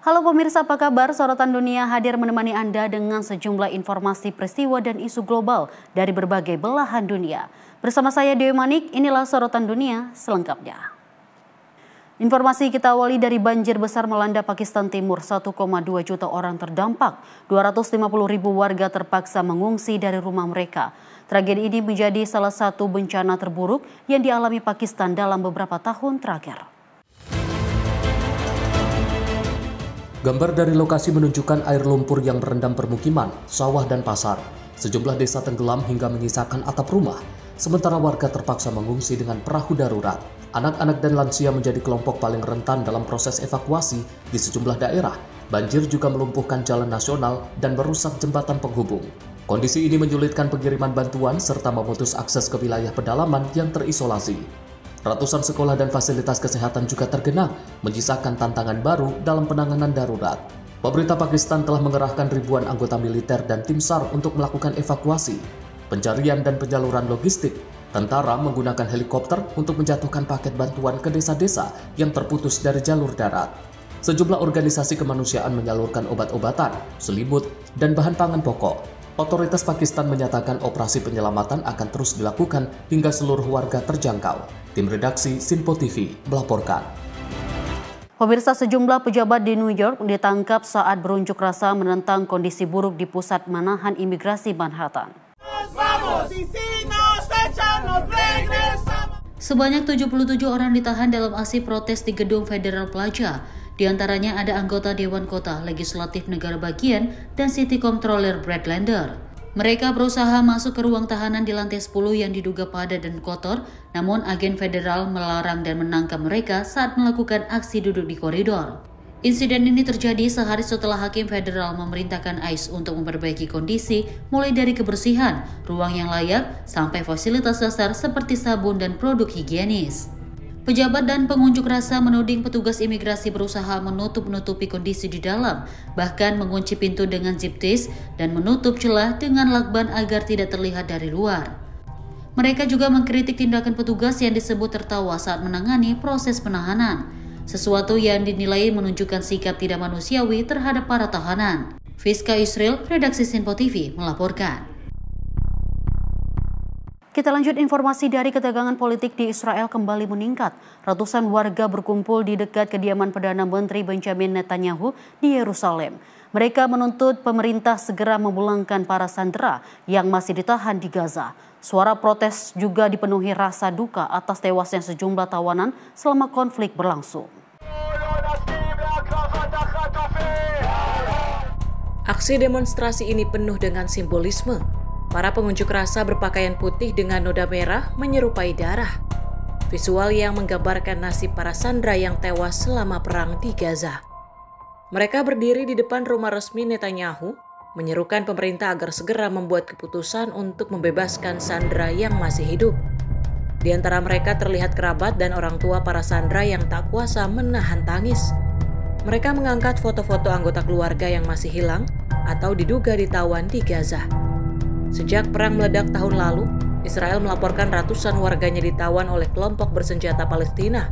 Halo pemirsa, apa kabar? Sorotan Dunia hadir menemani Anda dengan sejumlah informasi peristiwa dan isu global dari berbagai belahan dunia. Bersama saya Dewi Manik, inilah Sorotan Dunia selengkapnya. Informasi kita awali dari banjir besar melanda Pakistan Timur, 1,2 juta orang terdampak, 250.000 warga terpaksa mengungsi dari rumah mereka. Tragedi ini menjadi salah satu bencana terburuk yang dialami Pakistan dalam beberapa tahun terakhir. Gambar dari lokasi menunjukkan air lumpur yang merendam permukiman, sawah dan pasar. Sejumlah desa tenggelam hingga menyisakan atap rumah. Sementara warga terpaksa mengungsi dengan perahu darurat. Anak-anak dan lansia menjadi kelompok paling rentan dalam proses evakuasi di sejumlah daerah. Banjir juga melumpuhkan jalan nasional dan merusak jembatan penghubung. Kondisi ini menyulitkan pengiriman bantuan serta memutus akses ke wilayah pedalaman yang terisolasi. Ratusan sekolah dan fasilitas kesehatan juga tergenang, menyisakan tantangan baru dalam penanganan darurat. Pemerintah Pakistan telah mengerahkan ribuan anggota militer dan tim SAR untuk melakukan evakuasi, pencarian dan penyaluran logistik. Tentara menggunakan helikopter untuk menjatuhkan paket bantuan ke desa-desa yang terputus dari jalur darat. Sejumlah organisasi kemanusiaan menyalurkan obat-obatan, selimut, dan bahan pangan pokok. Otoritas Pakistan menyatakan operasi penyelamatan akan terus dilakukan hingga seluruh warga terjangkau. Tim redaksi Sinpo TV melaporkan. Pemirsa, sejumlah pejabat di New York ditangkap saat berunjuk rasa menentang kondisi buruk di pusat menahan imigrasi Manhattan. Sebanyak 77 orang ditahan dalam aksi protes di gedung Federal Plaza. Di antaranya ada anggota Dewan Kota, Legislatif Negara Bagian, dan City Comptroller Brad Lander. Mereka berusaha masuk ke ruang tahanan di lantai 10 yang diduga padat dan kotor, namun agen federal melarang dan menangkap mereka saat melakukan aksi duduk di koridor. Insiden ini terjadi sehari setelah Hakim Federal memerintahkan ICE untuk memperbaiki kondisi mulai dari kebersihan, ruang yang layak, sampai fasilitas dasar seperti sabun dan produk higienis. Pejabat dan pengunjuk rasa menuding petugas imigrasi berusaha menutup-nutupi kondisi di dalam, bahkan mengunci pintu dengan zip ties dan menutup celah dengan lakban agar tidak terlihat dari luar. Mereka juga mengkritik tindakan petugas yang disebut tertawa saat menangani proses penahanan, sesuatu yang dinilai menunjukkan sikap tidak manusiawi terhadap para tahanan. Fiska Israel, redaksi Sinpo TV melaporkan. Kita lanjut, informasi dari ketegangan politik di Israel kembali meningkat. Ratusan warga berkumpul di dekat kediaman Perdana Menteri Benjamin Netanyahu di Yerusalem. Mereka menuntut pemerintah segera memulangkan para sandera yang masih ditahan di Gaza. Suara protes juga dipenuhi rasa duka atas tewasnya sejumlah tawanan selama konflik berlangsung. Aksi demonstrasi ini penuh dengan simbolisme. Para pengunjuk rasa berpakaian putih dengan noda merah menyerupai darah. Visual yang menggambarkan nasib para sandera yang tewas selama perang di Gaza. Mereka berdiri di depan rumah resmi Netanyahu, menyerukan pemerintah agar segera membuat keputusan untuk membebaskan sandera yang masih hidup. Di antara mereka terlihat kerabat dan orang tua para sandera yang tak kuasa menahan tangis. Mereka mengangkat foto-foto anggota keluarga yang masih hilang atau diduga ditawan di Gaza. Sejak perang meledak tahun lalu, Israel melaporkan ratusan warganya ditawan oleh kelompok bersenjata Palestina.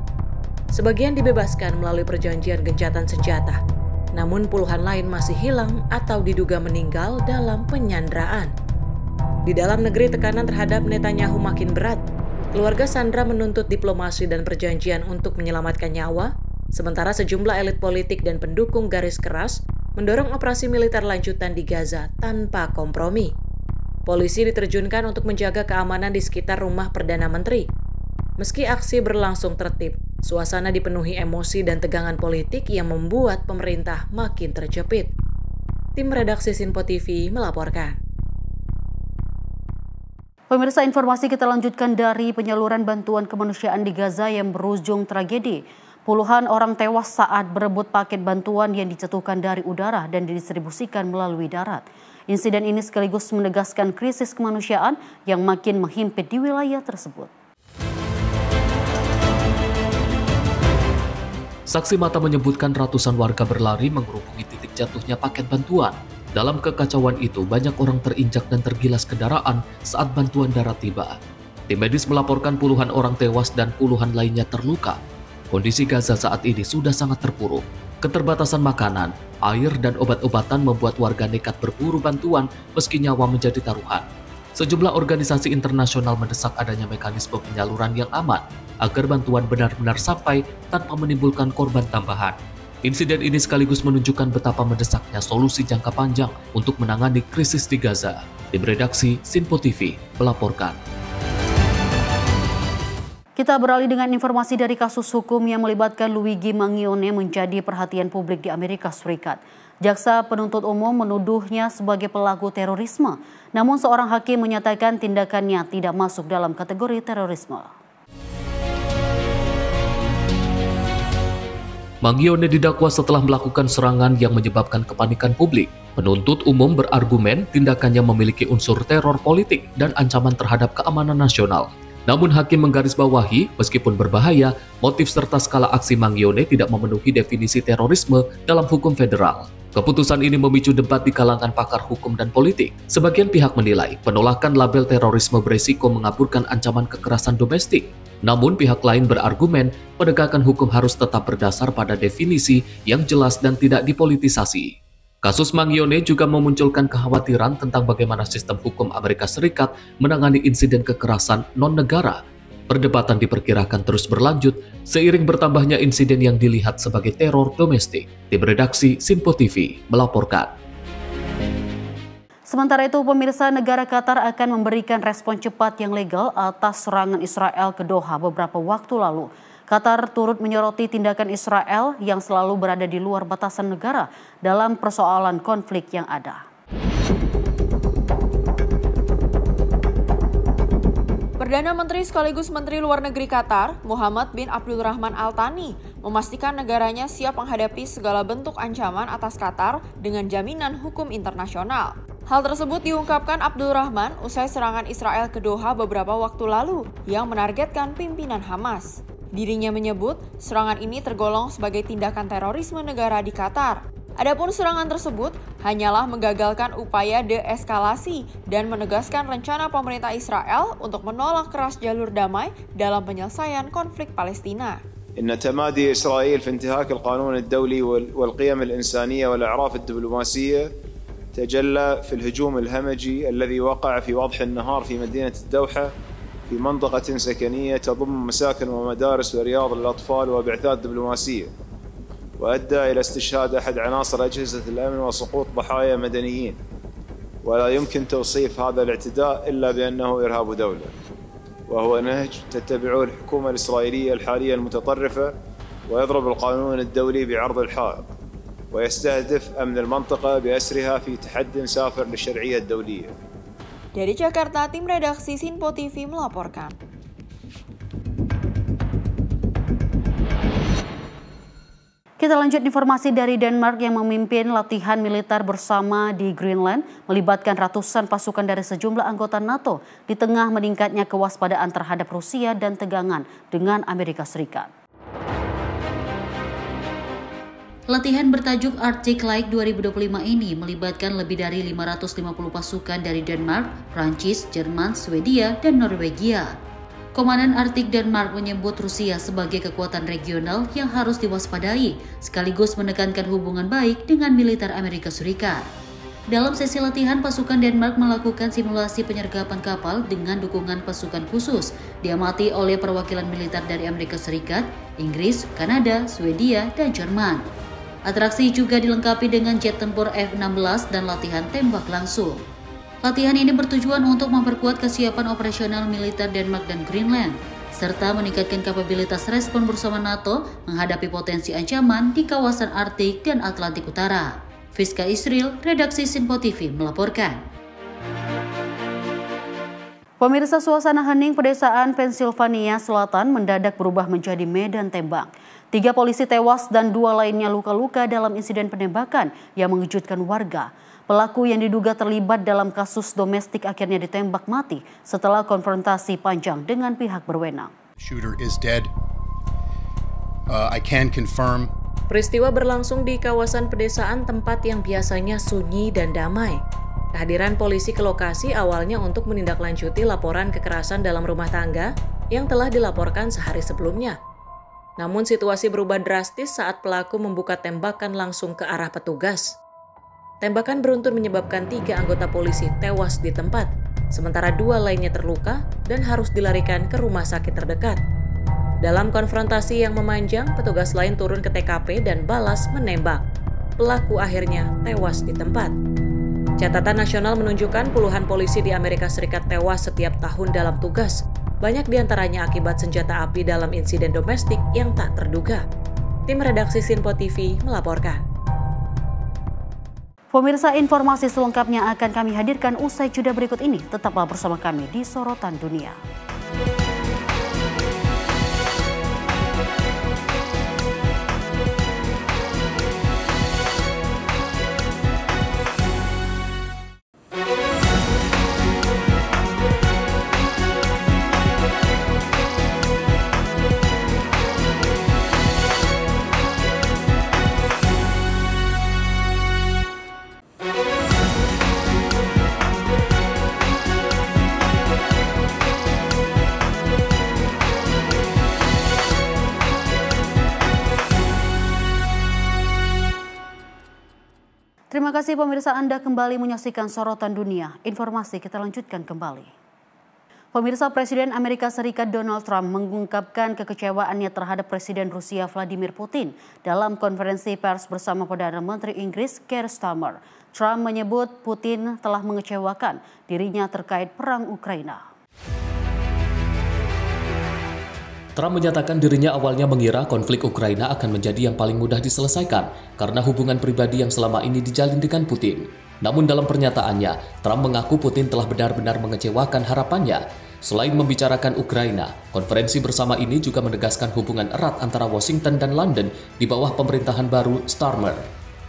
Sebagian dibebaskan melalui perjanjian gencatan senjata, namun puluhan lain masih hilang atau diduga meninggal dalam penyanderaan. Di dalam negeri, tekanan terhadap Netanyahu makin berat. Keluarga sandera menuntut diplomasi dan perjanjian untuk menyelamatkan nyawa, sementara sejumlah elit politik dan pendukung garis keras mendorong operasi militer lanjutan di Gaza tanpa kompromi. Polisi diterjunkan untuk menjaga keamanan di sekitar rumah Perdana Menteri. Meski aksi berlangsung tertib, suasana dipenuhi emosi dan tegangan politik yang membuat pemerintah makin terjepit. Tim redaksi Sinpo TV melaporkan. Pemirsa, informasi kita lanjutkan dari penyaluran bantuan kemanusiaan di Gaza yang berujung tragedi. Puluhan orang tewas saat berebut paket bantuan yang dijatuhkan dari udara dan didistribusikan melalui darat. Insiden ini sekaligus menegaskan krisis kemanusiaan yang makin menghimpit di wilayah tersebut. Saksi mata menyebutkan ratusan warga berlari mengerubungi titik jatuhnya paket bantuan. Dalam kekacauan itu, banyak orang terinjak dan tergilas kendaraan saat bantuan darat tiba. Tim medis melaporkan puluhan orang tewas dan puluhan lainnya terluka. Kondisi Gaza saat ini sudah sangat terpuruk. Keterbatasan makanan, air, dan obat-obatan membuat warga nekat berburu bantuan meski nyawa menjadi taruhan. Sejumlah organisasi internasional mendesak adanya mekanisme penyaluran yang aman agar bantuan benar-benar sampai tanpa menimbulkan korban tambahan. Insiden ini sekaligus menunjukkan betapa mendesaknya solusi jangka panjang untuk menangani krisis di Gaza. Tim redaksi Sinpo TV melaporkan. Kita beralih dengan informasi dari kasus hukum yang melibatkan Luigi Mangione menjadi perhatian publik di Amerika Serikat. Jaksa penuntut umum menuduhnya sebagai pelaku terorisme, namun seorang hakim menyatakan tindakannya tidak masuk dalam kategori terorisme. Mangione didakwa setelah melakukan serangan yang menyebabkan kepanikan publik. Penuntut umum berargumen tindakannya memiliki unsur teror politik dan ancaman terhadap keamanan nasional. Namun hakim menggarisbawahi, meskipun berbahaya, motif serta skala aksi Mangione tidak memenuhi definisi terorisme dalam hukum federal. Keputusan ini memicu debat di kalangan pakar hukum dan politik. Sebagian pihak menilai penolakan label terorisme beresiko mengaburkan ancaman kekerasan domestik. Namun pihak lain berargumen penegakan hukum harus tetap berdasar pada definisi yang jelas dan tidak dipolitisasi. Kasus Mangione juga memunculkan kekhawatiran tentang bagaimana sistem hukum Amerika Serikat menangani insiden kekerasan non-negara. Perdebatan diperkirakan terus berlanjut seiring bertambahnya insiden yang dilihat sebagai teror domestik. Tim redaksi Sinpo TV melaporkan. Sementara itu, pemirsa, negara Qatar akan memberikan respon cepat yang legal atas serangan Israel ke Doha beberapa waktu lalu. Qatar turut menyoroti tindakan Israel yang selalu berada di luar batasan negara dalam persoalan konflik yang ada. Perdana Menteri sekaligus Menteri Luar Negeri Qatar, Muhammad bin Abdulrahman Al Thani, memastikan negaranya siap menghadapi segala bentuk ancaman atas Qatar dengan jaminan hukum internasional. Hal tersebut diungkapkan Abdulrahman usai serangan Israel ke Doha beberapa waktu lalu yang menargetkan pimpinan Hamas. Dirinya menyebut serangan ini tergolong sebagai tindakan terorisme negara di Qatar. Adapun serangan tersebut hanyalah menggagalkan upaya deeskalasi dan menegaskan rencana pemerintah Israel untuk menolak keras jalur damai dalam penyelesaian konflik Palestina. إن تمادي إسرائيل في انتهاك القانون الدولي والقيم الإنسانية والأعراف الدبلوماسية تجلى في الهجوم الهمجي الذي وقع في وضح النهار في مدينة الدوحة في منطقة سكنية تضم مساكن ومدارس ورياض للأطفال وبعثات دبلوماسية، وأدى إلى استشهاد أحد عناصر أجهزة الأمن وسقوط ضحايا مدنيين، ولا يمكن توصيف هذا الاعتداء إلا بأنه إرهاب دولة، وهو نهج تتبعه الحكومة الإسرائيلية الحالية المتطرفة ويضرب القانون الدولي بعرض الحائط ويستهدف أمن المنطقة بأسرها في تحد سافر للشرعية الدولية. Dari Jakarta, tim redaksi Sinpo TV melaporkan. Kita lanjut informasi dari Denmark yang memimpin latihan militer bersama di Greenland melibatkan ratusan pasukan dari sejumlah anggota NATO di tengah meningkatnya kewaspadaan terhadap Rusia dan tegangan dengan Amerika Serikat. Latihan bertajuk Arctic Like 2025 ini melibatkan lebih dari 550 pasukan dari Denmark, Prancis, Jerman, Swedia, dan Norwegia. Komandan Arktik Denmark menyebut Rusia sebagai kekuatan regional yang harus diwaspadai, sekaligus menekankan hubungan baik dengan militer Amerika Serikat. Dalam sesi latihan, pasukan Denmark melakukan simulasi penyergapan kapal dengan dukungan pasukan khusus, diamati oleh perwakilan militer dari Amerika Serikat, Inggris, Kanada, Swedia, dan Jerman. Atraksi juga dilengkapi dengan jet tempur F-16 dan latihan tembak langsung. Latihan ini bertujuan untuk memperkuat kesiapan operasional militer Denmark dan Greenland, serta meningkatkan kapabilitas respon bersama NATO menghadapi potensi ancaman di kawasan Arktik dan Atlantik Utara. Fiska Israel, redaksi Sinpo TV melaporkan. Pemirsa, suasana hening pedesaan Pennsylvania Selatan mendadak berubah menjadi medan tembak. 3 polisi tewas dan 2 lainnya luka-luka dalam insiden penembakan yang mengejutkan warga. Pelaku yang diduga terlibat dalam kasus domestik akhirnya ditembak mati setelah konfrontasi panjang dengan pihak berwenang. Shooter is dead. I can confirm. Peristiwa berlangsung di kawasan pedesaan tempat yang biasanya sunyi dan damai. Kehadiran polisi ke lokasi awalnya untuk menindaklanjuti laporan kekerasan dalam rumah tangga yang telah dilaporkan sehari sebelumnya. Namun situasi berubah drastis saat pelaku membuka tembakan langsung ke arah petugas. Tembakan beruntun menyebabkan 3 anggota polisi tewas di tempat, sementara 2 lainnya terluka dan harus dilarikan ke rumah sakit terdekat. Dalam konfrontasi yang memanjang, petugas lain turun ke TKP dan balas menembak. Pelaku akhirnya tewas di tempat. Catatan nasional menunjukkan puluhan polisi di Amerika Serikat tewas setiap tahun dalam tugas. Banyak diantaranya akibat senjata api dalam insiden domestik yang tak terduga. Tim redaksi Sinpo TV melaporkan. Pemirsa, informasi selengkapnya akan kami hadirkan usai jeda berikut ini. Tetaplah bersama kami di Sorotan Dunia. Terima kasih pemirsa, Anda kembali menyaksikan Sorotan Dunia. Informasi kita lanjutkan kembali. Pemirsa, Presiden Amerika Serikat Donald Trump mengungkapkan kekecewaannya terhadap Presiden Rusia Vladimir Putin dalam konferensi pers bersama Perdana Menteri Inggris Keir Starmer. Trump menyebut Putin telah mengecewakan dirinya terkait perang Ukraina. Trump menyatakan dirinya awalnya mengira konflik Ukraina akan menjadi yang paling mudah diselesaikan karena hubungan pribadi yang selama ini dijalin dengan Putin. Namun dalam pernyataannya, Trump mengaku Putin telah benar-benar mengecewakan harapannya. Selain membicarakan Ukraina, konferensi bersama ini juga menegaskan hubungan erat antara Washington dan London di bawah pemerintahan baru Starmer.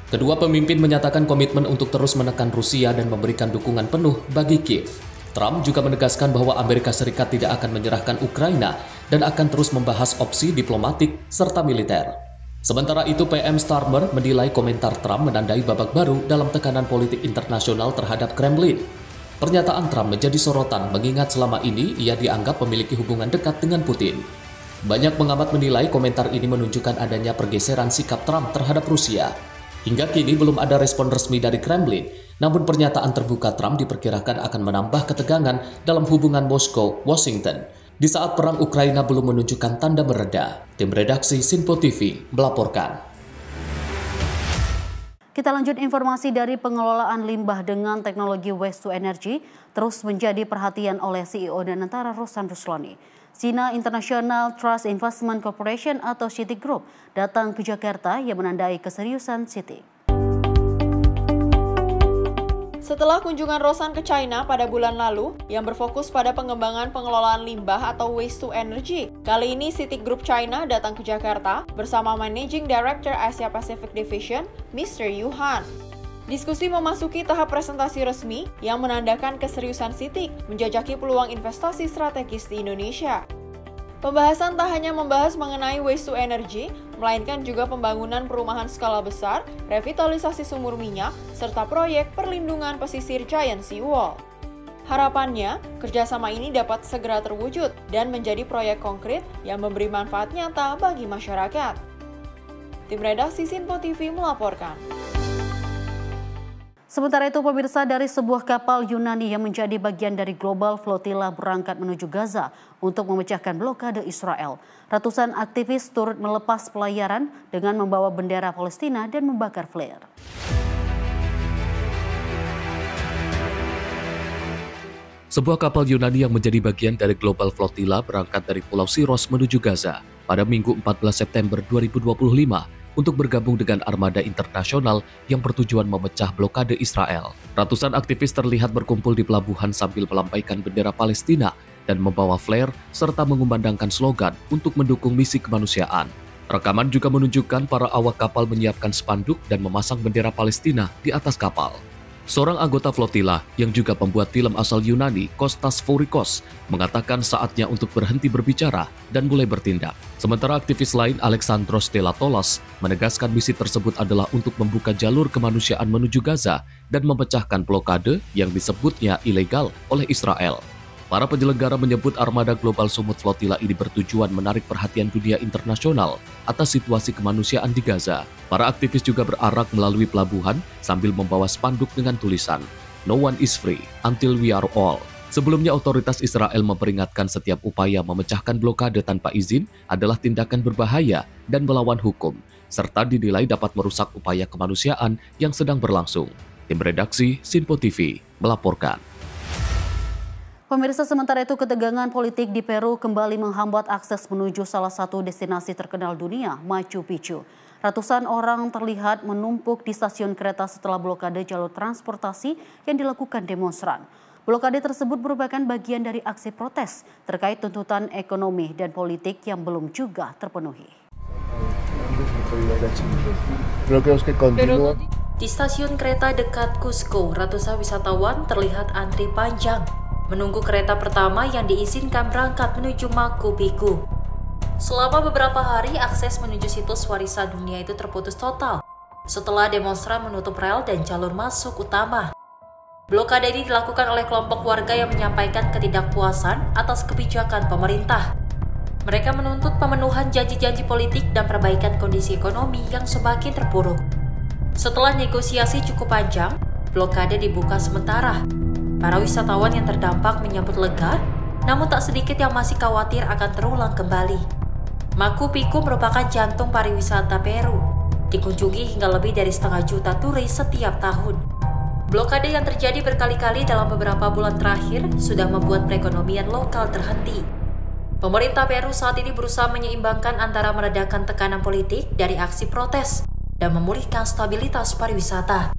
Kedua pemimpin menyatakan komitmen untuk terus menekan Rusia dan memberikan dukungan penuh bagi Kiev. Trump juga menegaskan bahwa Amerika Serikat tidak akan menyerahkan Ukraina dan akan terus membahas opsi diplomatik serta militer. Sementara itu, PM Starmer menilai komentar Trump menandai babak baru dalam tekanan politik internasional terhadap Kremlin. Pernyataan Trump menjadi sorotan mengingat selama ini ia dianggap memiliki hubungan dekat dengan Putin. Banyak pengamat menilai komentar ini menunjukkan adanya pergeseran sikap Trump terhadap Rusia. Hingga kini belum ada respon resmi dari Kremlin, namun pernyataan terbuka Trump diperkirakan akan menambah ketegangan dalam hubungan Moskow-Washington di saat perang Ukraina belum menunjukkan tanda mereda. Tim redaksi Sinpo TV melaporkan. Kita lanjut informasi dari pengelolaan limbah dengan teknologi waste to energy terus menjadi perhatian oleh CEO dan Antara Rosan Ruslani. Cina International Trust Investment Corporation atau CITIC Group datang ke Jakarta yang menandai keseriusan CITIC. Setelah kunjungan Rosan ke China pada bulan lalu yang berfokus pada pengembangan pengelolaan limbah atau waste to energy, kali ini CITIC Group China datang ke Jakarta bersama Managing Director Asia Pacific Division, Mr. Yu Han. Diskusi memasuki tahap presentasi resmi yang menandakan keseriusan CITIC menjajaki peluang investasi strategis di Indonesia. Pembahasan tak hanya membahas mengenai waste to energy, melainkan juga pembangunan perumahan skala besar, revitalisasi sumur minyak, serta proyek perlindungan pesisir Giant Sea Wall. Harapannya, kerjasama ini dapat segera terwujud dan menjadi proyek konkret yang memberi manfaat nyata bagi masyarakat. Tim redaksi Sinpo TV melaporkan. Sementara itu, pemirsa, dari sebuah kapal Yunani yang menjadi bagian dari Global Flotilla berangkat menuju Gaza untuk memecahkan blokade Israel. Ratusan aktivis turut melepas pelayaran dengan membawa bendera Palestina dan membakar flare. Sebuah kapal Yunani yang menjadi bagian dari Global Flotilla berangkat dari Pulau Siros menuju Gaza pada Minggu 14 September 2025. Untuk bergabung dengan armada internasional yang bertujuan memecah blokade Israel. Ratusan aktivis terlihat berkumpul di pelabuhan sambil melampaikan bendera Palestina dan membawa flare serta mengumandangkan slogan untuk mendukung misi kemanusiaan. Rekaman juga menunjukkan para awak kapal menyiapkan spanduk dan memasang bendera Palestina di atas kapal. Seorang anggota flotilla yang juga pembuat film asal Yunani, Kostas Fourikos, mengatakan saatnya untuk berhenti berbicara dan mulai bertindak. Sementara aktivis lain, Alexandros Delatolas, menegaskan misi tersebut adalah untuk membuka jalur kemanusiaan menuju Gaza dan memecahkan blokade yang disebutnya ilegal oleh Israel. Para penyelenggara menyebut armada global Sumut Flotilla ini bertujuan menarik perhatian dunia internasional atas situasi kemanusiaan di Gaza. Para aktivis juga berarak melalui pelabuhan sambil membawa spanduk dengan tulisan "No one is free until we are all". Sebelumnya, otoritas Israel memperingatkan setiap upaya memecahkan blokade tanpa izin adalah tindakan berbahaya dan melawan hukum, serta dinilai dapat merusak upaya kemanusiaan yang sedang berlangsung. Tim redaksi Sinpo TV melaporkan. Pemirsa, sementara itu ketegangan politik di Peru kembali menghambat akses menuju salah satu destinasi terkenal dunia, Machu Picchu. Ratusan orang terlihat menumpuk di stasiun kereta setelah blokade jalur transportasi yang dilakukan demonstran. Blokade tersebut merupakan bagian dari aksi protes terkait tuntutan ekonomi dan politik yang belum juga terpenuhi. Di stasiun kereta dekat Cusco, ratusan wisatawan terlihat antri panjang menunggu kereta pertama yang diizinkan berangkat menuju Machu Picchu. Selama beberapa hari, akses menuju situs warisan dunia itu terputus total setelah demonstran menutup rel dan jalur masuk utama. Blokade ini dilakukan oleh kelompok warga yang menyampaikan ketidakpuasan atas kebijakan pemerintah. Mereka menuntut pemenuhan janji-janji politik dan perbaikan kondisi ekonomi yang semakin terpuruk. Setelah negosiasi cukup panjang, blokade dibuka sementara. Para wisatawan yang terdampak menyambut lega, namun tak sedikit yang masih khawatir akan terulang kembali. Machu Picchu merupakan jantung pariwisata Peru, dikunjungi hingga lebih dari 1,5 juta turis setiap tahun. Blokade yang terjadi berkali-kali dalam beberapa bulan terakhir sudah membuat perekonomian lokal terhenti. Pemerintah Peru saat ini berusaha menyeimbangkan antara meredakan tekanan politik dari aksi protes dan memulihkan stabilitas pariwisata.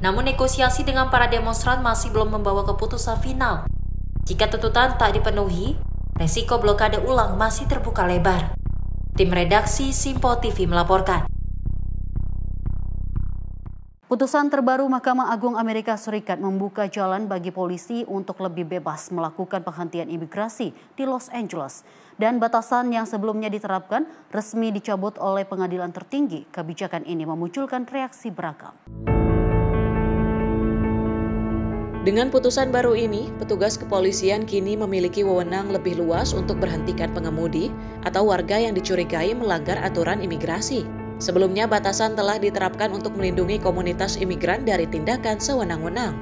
Namun negosiasi dengan para demonstran masih belum membawa keputusan final. Jika tuntutan tak dipenuhi, resiko blokade ulang masih terbuka lebar. Tim redaksi Sinpo TV melaporkan. Putusan terbaru Mahkamah Agung Amerika Serikat membuka jalan bagi polisi untuk lebih bebas melakukan penghentian imigrasi di Los Angeles. Dan batasan yang sebelumnya diterapkan resmi dicabut oleh pengadilan tertinggi. Kebijakan ini memunculkan reaksi beragam. Dengan putusan baru ini, petugas kepolisian kini memiliki wewenang lebih luas untuk berhentikan pengemudi atau warga yang dicurigai melanggar aturan imigrasi. Sebelumnya, batasan telah diterapkan untuk melindungi komunitas imigran dari tindakan sewenang-wenang.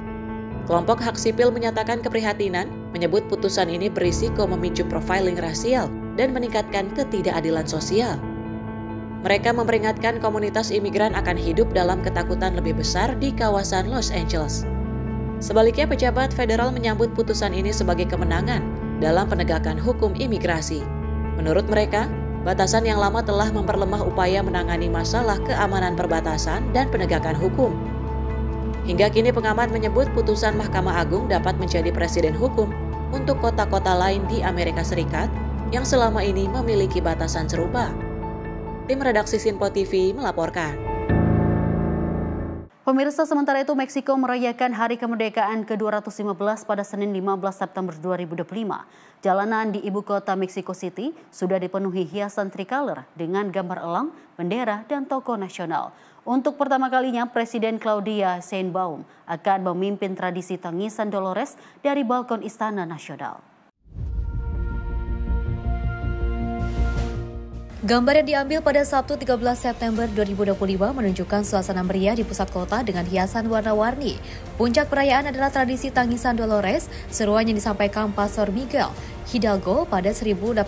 Kelompok hak sipil menyatakan keprihatinan, menyebut putusan ini berisiko memicu profiling rasial dan meningkatkan ketidakadilan sosial. Mereka memperingatkan komunitas imigran akan hidup dalam ketakutan lebih besar di kawasan Los Angeles. Sebaliknya, pejabat federal menyambut putusan ini sebagai kemenangan dalam penegakan hukum imigrasi. Menurut mereka, batasan yang lama telah memperlemah upaya menangani masalah keamanan perbatasan dan penegakan hukum. Hingga kini pengamat menyebut putusan Mahkamah Agung dapat menjadi presiden hukum untuk kota-kota lain di Amerika Serikat yang selama ini memiliki batasan serupa. Tim redaksi Sinpo TV melaporkan. Pemirsa, sementara itu Meksiko merayakan Hari Kemerdekaan ke-215 pada Senin 15 September 2025. Jalanan di ibu kota Mexico City sudah dipenuhi hiasan tricolor dengan gambar elang, bendera, dan tokoh nasional. Untuk pertama kalinya, Presiden Claudia Sheinbaum akan memimpin tradisi tangisan Dolores dari balkon Istana Nasional. Gambar yang diambil pada Sabtu 13 September 2025 menunjukkan suasana meriah di pusat kota dengan hiasan warna-warni. Puncak perayaan adalah tradisi tangisan Dolores, seruan yang disampaikan Pastor Miguel Hidalgo pada 1810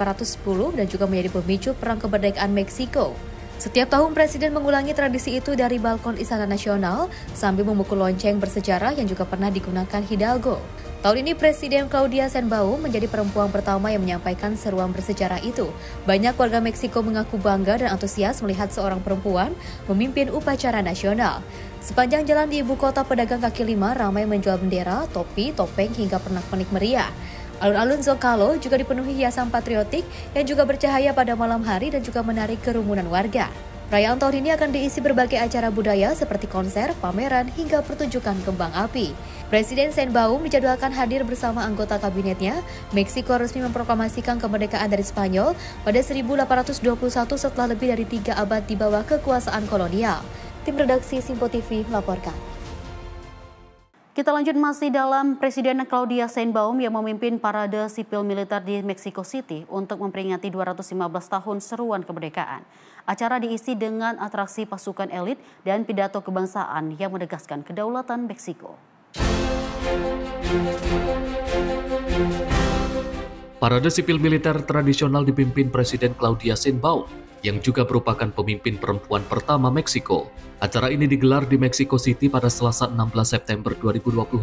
dan juga menjadi pemicu Perang Kemerdekaan Meksiko. Setiap tahun Presiden mengulangi tradisi itu dari balkon Istana Nasional sambil memukul lonceng bersejarah yang juga pernah digunakan Hidalgo. Tahun ini Presiden Claudia Sheinbaum menjadi perempuan pertama yang menyampaikan seruan bersejarah itu. Banyak warga Meksiko mengaku bangga dan antusias melihat seorang perempuan memimpin upacara nasional. Sepanjang jalan di ibu kota, pedagang kaki lima ramai menjual bendera, topi, topeng hingga pernak-pernik meriah. Alun-alun Zocalo juga dipenuhi hiasan patriotik yang juga bercahaya pada malam hari dan juga menarik kerumunan warga. Perayaan tahun ini akan diisi berbagai acara budaya seperti konser, pameran, hingga pertunjukan kembang api. Presiden Sheinbaum dijadwalkan hadir bersama anggota kabinetnya. Meksiko resmi memproklamasikan kemerdekaan dari Spanyol pada 1821 setelah lebih dari 3 abad di bawah kekuasaan kolonial. Tim redaksi Sinpo TV melaporkan. Kita lanjut masih dalam Presiden Claudia Sheinbaum yang memimpin parade sipil militer di Mexico City untuk memperingati 215 tahun seruan kemerdekaan. Acara diisi dengan atraksi pasukan elit dan pidato kebangsaan yang menegaskan kedaulatan Meksiko. Parade sipil militer tradisional dipimpin Presiden Claudia Sheinbaum yang juga merupakan pemimpin perempuan pertama Meksiko. Acara ini digelar di Mexico City pada Selasa 16 September 2025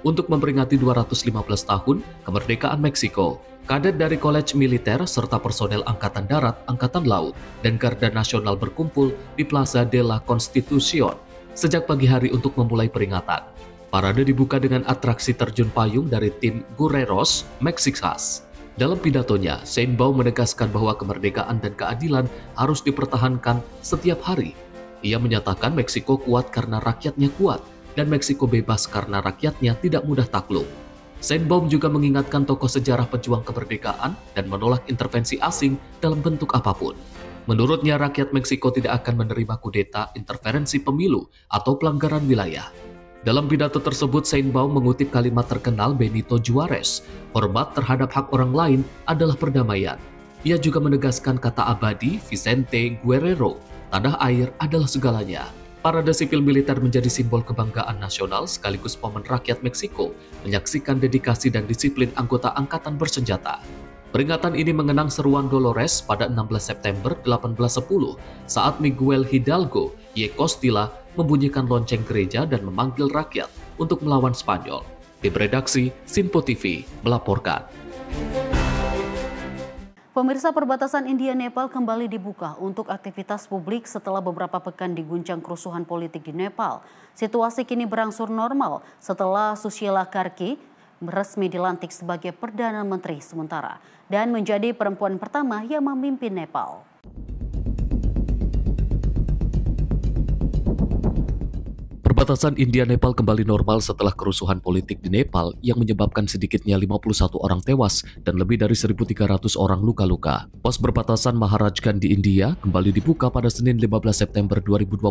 untuk memperingati 215 tahun kemerdekaan Meksiko. Kadet dari College Militer serta personel Angkatan Darat, Angkatan Laut, dan Garda Nasional berkumpul di Plaza de la Constitución sejak pagi hari untuk memulai peringatan. Parade dibuka dengan atraksi terjun payung dari tim Guerreros Mexicas. Dalam pidatonya, Sheinbaum menegaskan bahwa kemerdekaan dan keadilan harus dipertahankan setiap hari. Ia menyatakan Meksiko kuat karena rakyatnya kuat, dan Meksiko bebas karena rakyatnya tidak mudah takluk. Sheinbaum juga mengingatkan tokoh sejarah pejuang kemerdekaan dan menolak intervensi asing dalam bentuk apapun. Menurutnya, rakyat Meksiko tidak akan menerima kudeta, interferensi pemilu, atau pelanggaran wilayah. Dalam pidato tersebut, Sheinbaum mengutip kalimat terkenal Benito Juarez, hormat terhadap hak orang lain adalah perdamaian. Ia juga menegaskan kata abadi Vicente Guerrero, tanah air adalah segalanya. Parade sipil militer menjadi simbol kebanggaan nasional sekaligus momen rakyat Meksiko menyaksikan dedikasi dan disiplin anggota angkatan bersenjata. Peringatan ini mengenang seruan Dolores pada 16 September 1810 saat Miguel Hidalgo y Costilla membunyikan lonceng gereja dan memanggil rakyat untuk melawan Spanyol. Tim redaksi Simpo TV melaporkan. Pemirsa, perbatasan India-Nepal kembali dibuka untuk aktivitas publik setelah beberapa pekan diguncang kerusuhan politik di Nepal. Situasi kini berangsur normal setelah Sushila Karki resmi dilantik sebagai Perdana Menteri sementara dan menjadi perempuan pertama yang memimpin Nepal. Perbatasan India-Nepal kembali normal setelah kerusuhan politik di Nepal yang menyebabkan sedikitnya 51 orang tewas dan lebih dari 1.300 orang luka-luka. Pos perbatasan Maharajganj di India kembali dibuka pada Senin 15 September 2025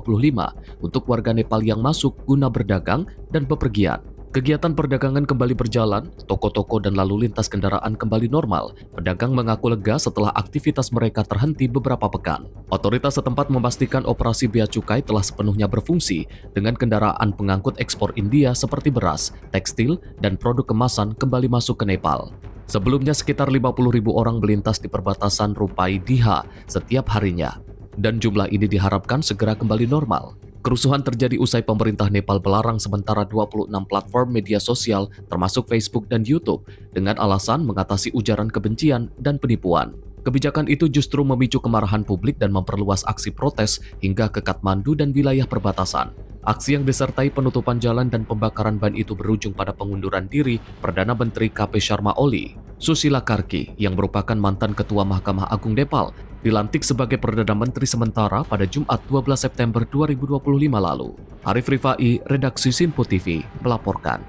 untuk warga Nepal yang masuk guna berdagang dan bepergian. Kegiatan perdagangan kembali berjalan, toko-toko dan lalu lintas kendaraan kembali normal. Pedagang mengaku lega setelah aktivitas mereka terhenti beberapa pekan. Otoritas setempat memastikan operasi bea cukai telah sepenuhnya berfungsi dengan kendaraan pengangkut ekspor India seperti beras, tekstil, dan produk kemasan kembali masuk ke Nepal. Sebelumnya sekitar 50.000 orang melintas di perbatasan Rupai Diha setiap harinya, dan jumlah ini diharapkan segera kembali normal. Kerusuhan terjadi usai pemerintah Nepal melarang sementara 26 platform media sosial termasuk Facebook dan YouTube dengan alasan mengatasi ujaran kebencian dan penipuan. Kebijakan itu justru memicu kemarahan publik dan memperluas aksi protes hingga ke Kathmandu dan wilayah perbatasan. Aksi yang disertai penutupan jalan dan pembakaran ban itu berujung pada pengunduran diri Perdana Menteri KP Sharma Oli. Sushila Karki, yang merupakan mantan Ketua Mahkamah Agung Nepal, dilantik sebagai Perdana Menteri sementara pada Jumat 12 September 2025 lalu. Arif Rifai, Redaksi Simpo TV, melaporkan.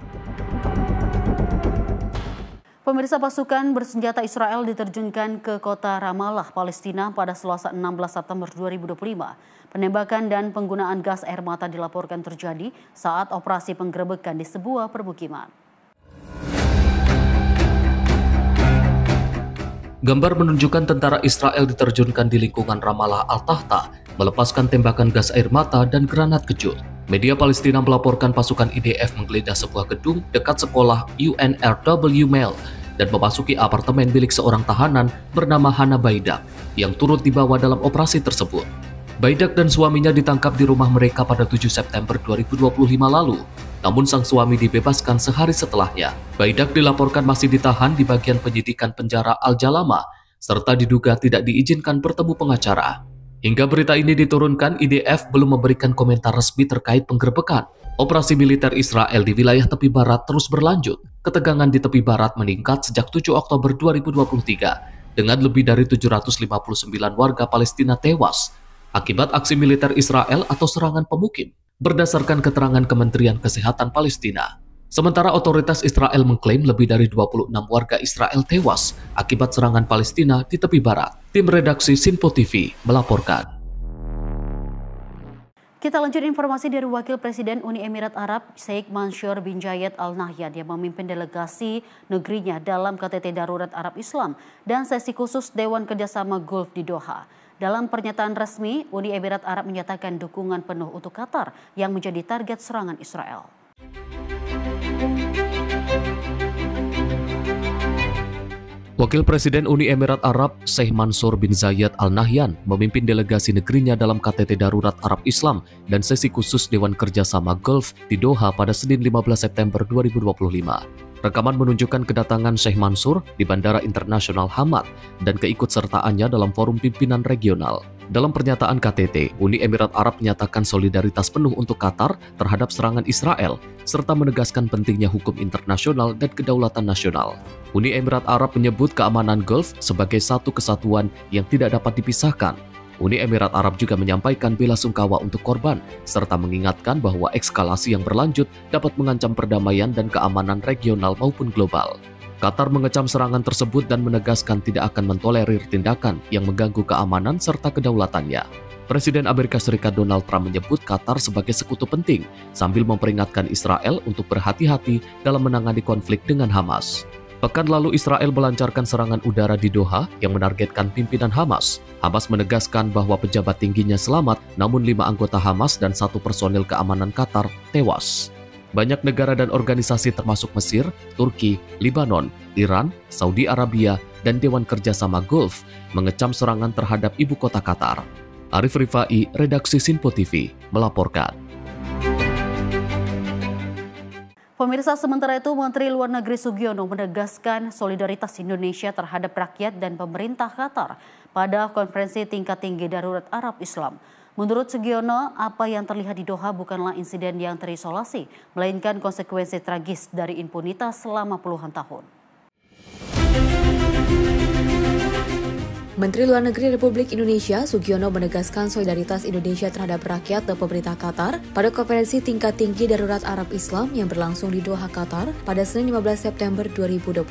Pemirsa, pasukan bersenjata Israel diterjunkan ke kota Ramallah, Palestina pada Selasa 16 September 2025. Penembakan dan penggunaan gas air mata dilaporkan terjadi saat operasi penggerebekan di sebuah permukiman. Gambar menunjukkan tentara Israel diterjunkan di lingkungan Ramallah Al-Tahta, melepaskan tembakan gas air mata dan granat kejut. Media Palestina melaporkan pasukan IDF menggeledah sebuah gedung dekat sekolah UNRW Mel dan memasuki apartemen milik seorang tahanan bernama Hana Baidak yang turut dibawa dalam operasi tersebut. Baidak dan suaminya ditangkap di rumah mereka pada 7 September 2025 lalu. Namun sang suami dibebaskan sehari setelahnya. Baidak dilaporkan masih ditahan di bagian penyidikan penjara Al-Jalama, serta diduga tidak diizinkan bertemu pengacara. Hingga berita ini diturunkan, IDF belum memberikan komentar resmi terkait penggerebekan. Operasi militer Israel di wilayah tepi barat terus berlanjut. Ketegangan di tepi barat meningkat sejak 7 Oktober 2023, dengan lebih dari 759 warga Palestina tewas akibat aksi militer Israel atau serangan pemukim, berdasarkan keterangan Kementerian Kesehatan Palestina. Sementara otoritas Israel mengklaim lebih dari 26 warga Israel tewas akibat serangan Palestina di tepi barat. Tim redaksi Simpo TV melaporkan. Kita lanjut informasi dari Wakil Presiden Uni Emirat Arab Sheikh Mansour bin Zayed Al Nahyan yang memimpin delegasi negerinya dalam KTT Darurat Arab Islam dan sesi khusus Dewan Kerjasama Gulf di Doha. Dalam pernyataan resmi, Uni Emirat Arab menyatakan dukungan penuh untuk Qatar yang menjadi target serangan Israel. Wakil Presiden Uni Emirat Arab Sheikh Mansour bin Zayed Al Nahyan memimpin delegasi negerinya dalam KTT Darurat Arab Islam dan sesi khusus Dewan Kerjasama Gulf di Doha pada Senin 15 September 2025. Rekaman menunjukkan kedatangan Sheikh Mansour di Bandara Internasional Hamad dan keikutsertaannya dalam forum pimpinan regional. Dalam pernyataan KTT, Uni Emirat Arab menyatakan solidaritas penuh untuk Qatar terhadap serangan Israel, serta menegaskan pentingnya hukum internasional dan kedaulatan nasional. Uni Emirat Arab menyebut keamanan Gulf sebagai satu kesatuan yang tidak dapat dipisahkan. Uni Emirat Arab juga menyampaikan bela sungkawa untuk korban, serta mengingatkan bahwa eskalasi yang berlanjut dapat mengancam perdamaian dan keamanan regional maupun global. Qatar mengecam serangan tersebut dan menegaskan tidak akan mentolerir tindakan yang mengganggu keamanan serta kedaulatannya. Presiden Amerika Serikat Donald Trump menyebut Qatar sebagai sekutu penting, sambil memperingatkan Israel untuk berhati-hati dalam menangani konflik dengan Hamas. Pekan lalu Israel melancarkan serangan udara di Doha yang menargetkan pimpinan Hamas. Hamas menegaskan bahwa pejabat tingginya selamat, namun 5 anggota Hamas dan 1 personil keamanan Qatar tewas. Banyak negara dan organisasi termasuk Mesir, Turki, Libanon, Iran, Saudi Arabia, dan Dewan Kerjasama Gulf mengecam serangan terhadap ibu kota Qatar. Arif Rifai, Redaksi Sinpo TV, melaporkan. Pemirsa, sementara itu Menteri Luar Negeri Sugiono menegaskan solidaritas Indonesia terhadap rakyat dan pemerintah Qatar pada konferensi tingkat tinggi darurat Arab Islam. Menurut Sugiono, apa yang terlihat di Doha bukanlah insiden yang terisolasi, melainkan konsekuensi tragis dari impunitas selama puluhan tahun. Menteri Luar Negeri Republik Indonesia Sugiono menegaskan solidaritas Indonesia terhadap rakyat dan pemerintah Qatar pada konferensi tingkat tinggi darurat Arab Islam yang berlangsung di Doha, Qatar pada Senin 15 September 2025.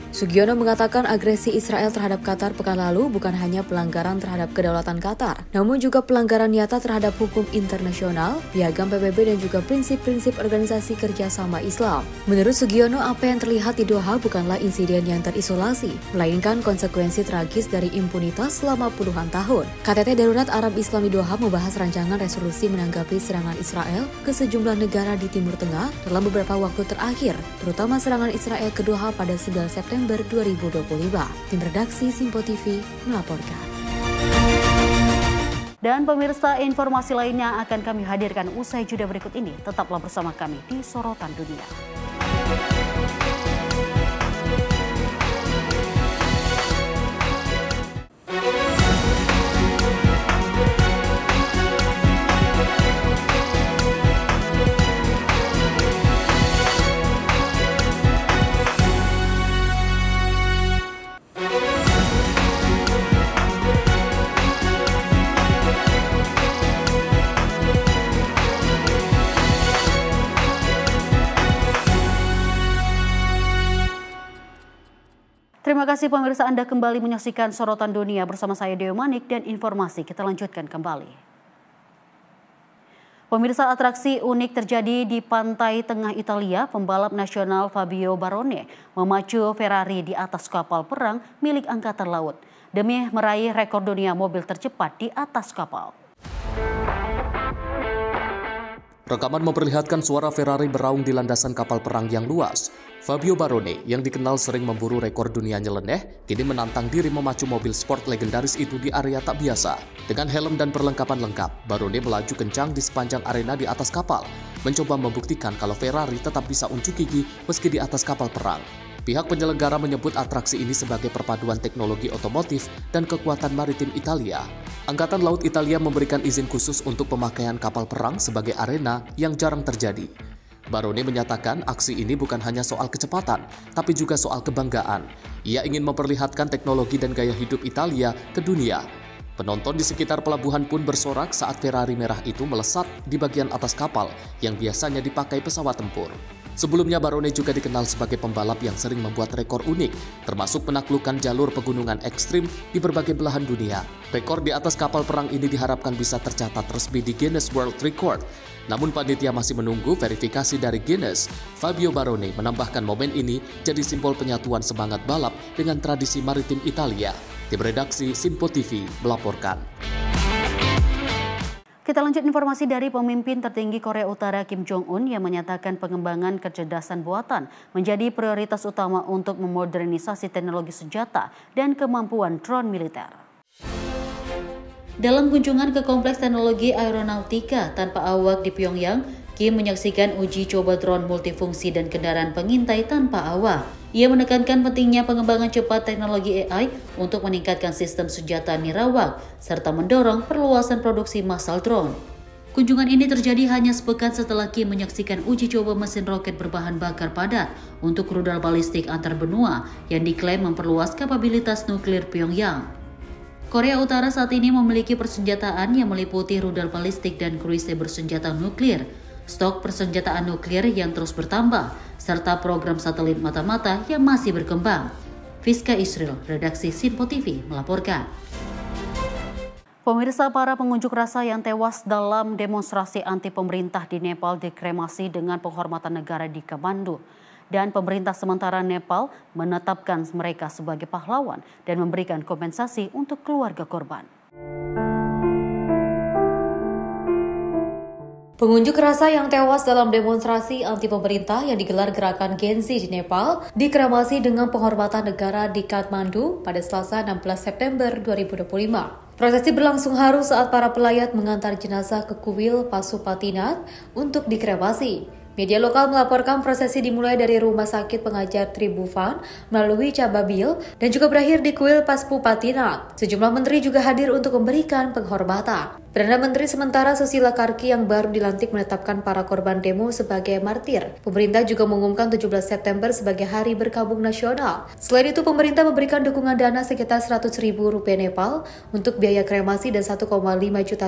Sugiono mengatakan agresi Israel terhadap Qatar pekan lalu bukan hanya pelanggaran terhadap kedaulatan Qatar, namun juga pelanggaran nyata terhadap hukum internasional, piagam PBB dan juga prinsip-prinsip organisasi kerjasama Islam. Menurut Sugiono, apa yang terlihat di Doha bukanlah insiden yang terisolasi, melainkan konsekuensi tragis dari impunitas selama puluhan tahun. KTT Darurat Arab Islam di Doha membahas rancangan resolusi menanggapi serangan Israel ke sejumlah negara di Timur Tengah dalam beberapa waktu terakhir, terutama serangan Israel ke Doha pada 9 September 2025. Tim Redaksi Sinpo TV melaporkan. Dan pemirsa, informasi lainnya akan kami hadirkan usai jeda berikut ini. Tetaplah bersama kami di Sorotan Dunia. Terima kasih pemirsa, Anda kembali menyaksikan Sorotan Dunia bersama saya Dewi Manik, dan informasi kita lanjutkan kembali. Pemirsa, atraksi unik terjadi di pantai tengah Italia. Pembalap nasional Fabio Barone memacu Ferrari di atas kapal perang milik Angkatan Laut demi meraih rekor dunia mobil tercepat di atas kapal. Rekaman memperlihatkan suara Ferrari beraung di landasan kapal perang yang luas. Fabio Barone, yang dikenal sering memburu rekor dunia nyeleneh, kini menantang diri memacu mobil sport legendaris itu di area tak biasa. Dengan helm dan perlengkapan lengkap, Barone melaju kencang di sepanjang arena di atas kapal, mencoba membuktikan kalau Ferrari tetap bisa unjuk gigi meski di atas kapal perang. Pihak penyelenggara menyebut atraksi ini sebagai perpaduan teknologi otomotif dan kekuatan maritim Italia. Angkatan Laut Italia memberikan izin khusus untuk pemakaian kapal perang sebagai arena yang jarang terjadi. Barone menyatakan aksi ini bukan hanya soal kecepatan, tapi juga soal kebanggaan. Ia ingin memperlihatkan teknologi dan gaya hidup Italia ke dunia. Penonton di sekitar pelabuhan pun bersorak saat Ferrari merah itu melesat di bagian atas kapal yang biasanya dipakai pesawat tempur. Sebelumnya Barone juga dikenal sebagai pembalap yang sering membuat rekor unik, termasuk menaklukkan jalur pegunungan ekstrim di berbagai belahan dunia. Rekor di atas kapal perang ini diharapkan bisa tercatat resmi di Guinness World Record. Namun panitia masih menunggu verifikasi dari Guinness. Fabio Barone menambahkan momen ini jadi simbol penyatuan semangat balap dengan tradisi maritim Italia. Tim redaksi Simpo TV melaporkan. Kita lanjut informasi dari pemimpin tertinggi Korea Utara Kim Jong-un yang menyatakan pengembangan kecerdasan buatan menjadi prioritas utama untuk memodernisasi teknologi senjata dan kemampuan drone militer. Dalam kunjungan ke Kompleks Teknologi Aeronautika tanpa awak di Pyongyang, Kim menyaksikan uji coba drone multifungsi dan kendaraan pengintai tanpa awak. Ia menekankan pentingnya pengembangan cepat teknologi AI untuk meningkatkan sistem senjata nirawak, serta mendorong perluasan produksi massal drone. Kunjungan ini terjadi hanya sepekan setelah Kim menyaksikan uji coba mesin roket berbahan bakar padat untuk rudal balistik antar benua yang diklaim memperluas kapabilitas nuklir Pyongyang. Korea Utara saat ini memiliki persenjataan yang meliputi rudal balistik dan kruise bersenjata nuklir, stok persenjataan nuklir yang terus bertambah, serta program satelit mata-mata yang masih berkembang. Fiska Israel, redaksi Simpo TV melaporkan. Pemirsa, para pengunjuk rasa yang tewas dalam demonstrasi anti pemerintah di Nepal dikremasi dengan penghormatan negara di Kathmandu. Dan pemerintah sementara Nepal menetapkan mereka sebagai pahlawan dan memberikan kompensasi untuk keluarga korban. Pengunjuk rasa yang tewas dalam demonstrasi anti pemerintah yang digelar gerakan Gen Z di Nepal dikremasi dengan penghormatan negara di Kathmandu pada Selasa 16 September 2025. Prosesi berlangsung haru saat para pelayat mengantar jenazah ke kuil Pasupatinath untuk dikremasi. Media lokal melaporkan prosesi dimulai dari Rumah Sakit Pengajar Tribhuvan melalui Cababil dan juga berakhir di kuil Pasupatinath. Sejumlah menteri juga hadir untuk memberikan penghormatan. Perdana Menteri sementara Susila Karki yang baru dilantik menetapkan para korban demo sebagai martir. Pemerintah juga mengumumkan 17 September sebagai Hari Berkabung Nasional. Selain itu, pemerintah memberikan dukungan dana sekitar Rp100.000 Nepal untuk biaya kremasi dan Rp1,5 juta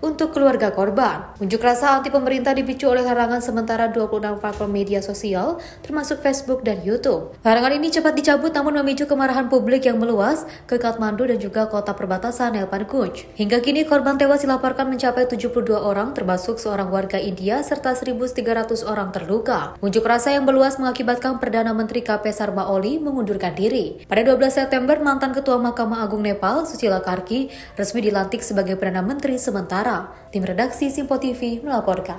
untuk keluarga korban. Unjuk rasa anti pemerintah dipicu oleh larangan sementara 26 platform media sosial, termasuk Facebook dan YouTube. Larangan ini cepat dicabut namun memicu kemarahan publik yang meluas ke Kathmandu dan juga kota perbatasan Nelpangunj. Hingga kini korban tewas dilaporkan mencapai 72 orang, termasuk seorang warga India serta 1.300 orang terluka. Unjuk rasa yang meluas mengakibatkan Perdana Menteri KP Sarma Oli mengundurkan diri. Pada 12 September, mantan Ketua Mahkamah Agung Nepal, Susila Karki, resmi dilantik sebagai Perdana Menteri sementara. Tim redaksi Simpo TV melaporkan.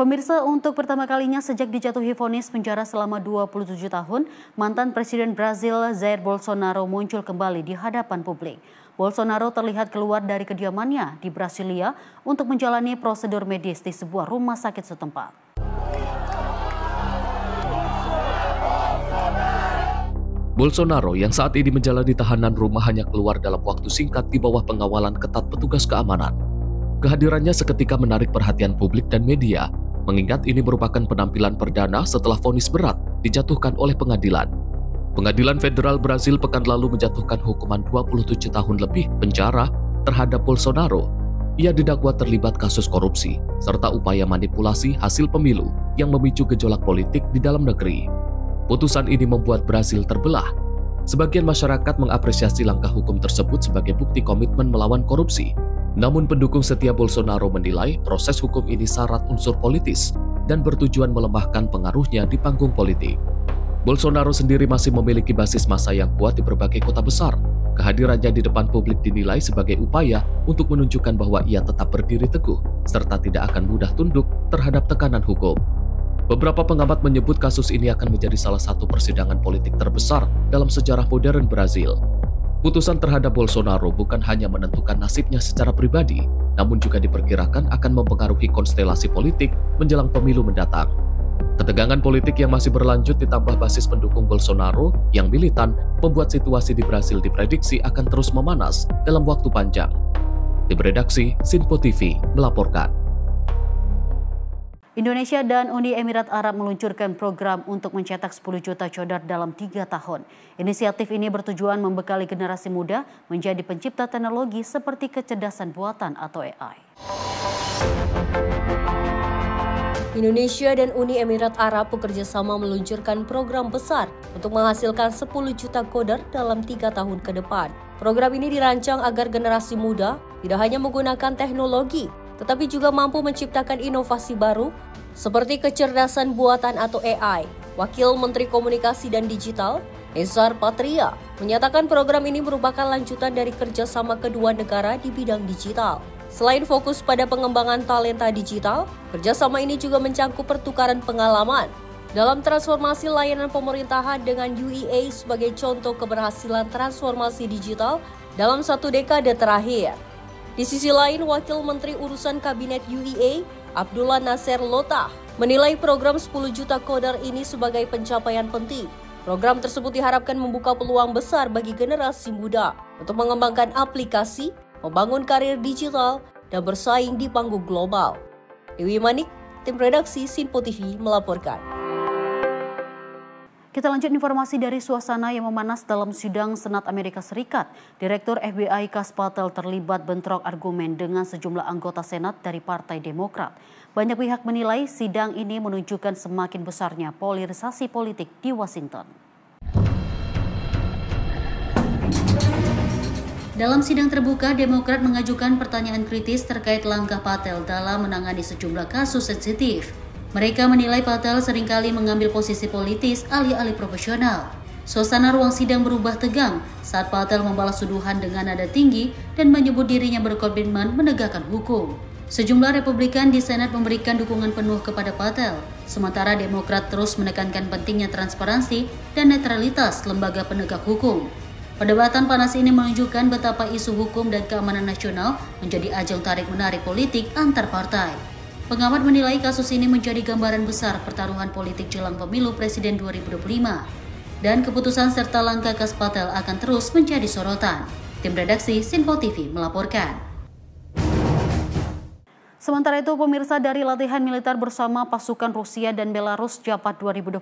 Pemirsa, untuk pertama kalinya sejak dijatuhi vonis penjara selama 27 tahun, mantan Presiden Brazil Jair Bolsonaro muncul kembali di hadapan publik. Bolsonaro terlihat keluar dari kediamannya di Brasilia untuk menjalani prosedur medis di sebuah rumah sakit setempat. Bolsonaro yang saat ini menjalani tahanan rumah hanya keluar dalam waktu singkat di bawah pengawalan ketat petugas keamanan. Kehadirannya seketika menarik perhatian publik dan media, mengingat ini merupakan penampilan perdana setelah vonis berat dijatuhkan oleh pengadilan. Pengadilan Federal Brasil pekan lalu menjatuhkan hukuman 27 tahun lebih penjara terhadap Bolsonaro. Ia didakwa terlibat kasus korupsi serta upaya manipulasi hasil pemilu yang memicu gejolak politik di dalam negeri. Putusan ini membuat Brasil terbelah. Sebagian masyarakat mengapresiasi langkah hukum tersebut sebagai bukti komitmen melawan korupsi. Namun pendukung setia Bolsonaro menilai proses hukum ini syarat unsur politis dan bertujuan melemahkan pengaruhnya di panggung politik. Bolsonaro sendiri masih memiliki basis massa yang kuat di berbagai kota besar. Kehadirannya di depan publik dinilai sebagai upaya untuk menunjukkan bahwa ia tetap berdiri teguh serta tidak akan mudah tunduk terhadap tekanan hukum. Beberapa pengamat menyebut kasus ini akan menjadi salah satu persidangan politik terbesar dalam sejarah modern Brasil. Putusan terhadap Bolsonaro bukan hanya menentukan nasibnya secara pribadi, namun juga diperkirakan akan mempengaruhi konstelasi politik menjelang pemilu mendatang. Ketegangan politik yang masih berlanjut ditambah basis pendukung Bolsonaro yang militan membuat situasi di Brasil diprediksi akan terus memanas dalam waktu panjang. Tim redaksi Simpo TV melaporkan. Indonesia dan Uni Emirat Arab meluncurkan program untuk mencetak 10 juta cadar dalam 3 tahun. Inisiatif ini bertujuan membekali generasi muda menjadi pencipta teknologi seperti kecerdasan buatan atau AI. Indonesia dan Uni Emirat Arab bekerjasama meluncurkan program besar untuk menghasilkan 10 juta coder dalam 3 tahun ke depan. Program ini dirancang agar generasi muda tidak hanya menggunakan teknologi, tetapi juga mampu menciptakan inovasi baru seperti kecerdasan buatan atau AI. Wakil Menteri Komunikasi dan Digital, Ezar Patria, menyatakan program ini merupakan lanjutan dari kerjasama kedua negara di bidang digital. Selain fokus pada pengembangan talenta digital, kerjasama ini juga mencakup pertukaran pengalaman dalam transformasi layanan pemerintahan dengan UEA sebagai contoh keberhasilan transformasi digital dalam 1 dekade terakhir. Di sisi lain, Wakil Menteri Urusan Kabinet UEA, Abdullah Nasser Lotah, menilai program 10 juta coder ini sebagai pencapaian penting. Program tersebut diharapkan membuka peluang besar bagi generasi muda untuk mengembangkan aplikasi, membangun karir digital, dan bersaing di panggung global. Dewi Manik, tim redaksi Sinpo TV melaporkan. Kita lanjut informasi dari suasana yang memanas dalam sidang Senat Amerika Serikat. Direktur FBI Kash Patel terlibat bentrok argumen dengan sejumlah anggota Senat dari Partai Demokrat. Banyak pihak menilai sidang ini menunjukkan semakin besarnya polarisasi politik di Washington. Dalam sidang terbuka, Demokrat mengajukan pertanyaan kritis terkait langkah Patel dalam menangani sejumlah kasus sensitif. Mereka menilai Patel seringkali mengambil posisi politis alih-alih profesional. Suasana ruang sidang berubah tegang saat Patel membalas tuduhan dengan nada tinggi dan menyebut dirinya berkomitmen menegakkan hukum. Sejumlah Republikan di Senat memberikan dukungan penuh kepada Patel, sementara Demokrat terus menekankan pentingnya transparansi dan netralitas lembaga penegak hukum. Perdebatan panas ini menunjukkan betapa isu hukum dan keamanan nasional menjadi ajang tarik-menarik politik antar partai. Pengamat menilai kasus ini menjadi gambaran besar pertaruhan politik jelang pemilu Presiden 2025. Dan keputusan serta langkah Kash Patel akan terus menjadi sorotan. Tim redaksi Sinpo TV melaporkan. Sementara itu, pemirsa, dari latihan militer bersama pasukan Rusia dan Belarus Japat 2025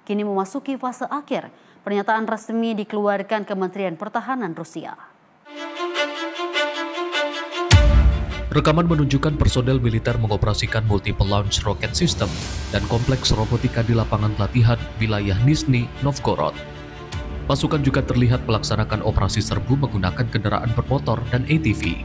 kini memasuki fase akhir. Pernyataan resmi dikeluarkan Kementerian Pertahanan Rusia. Rekaman menunjukkan personel militer mengoperasikan multiple launch rocket system dan kompleks robotika di lapangan latihan wilayah Nizhny Novgorod. Pasukan juga terlihat melaksanakan operasi serbu menggunakan kendaraan bermotor dan ATV.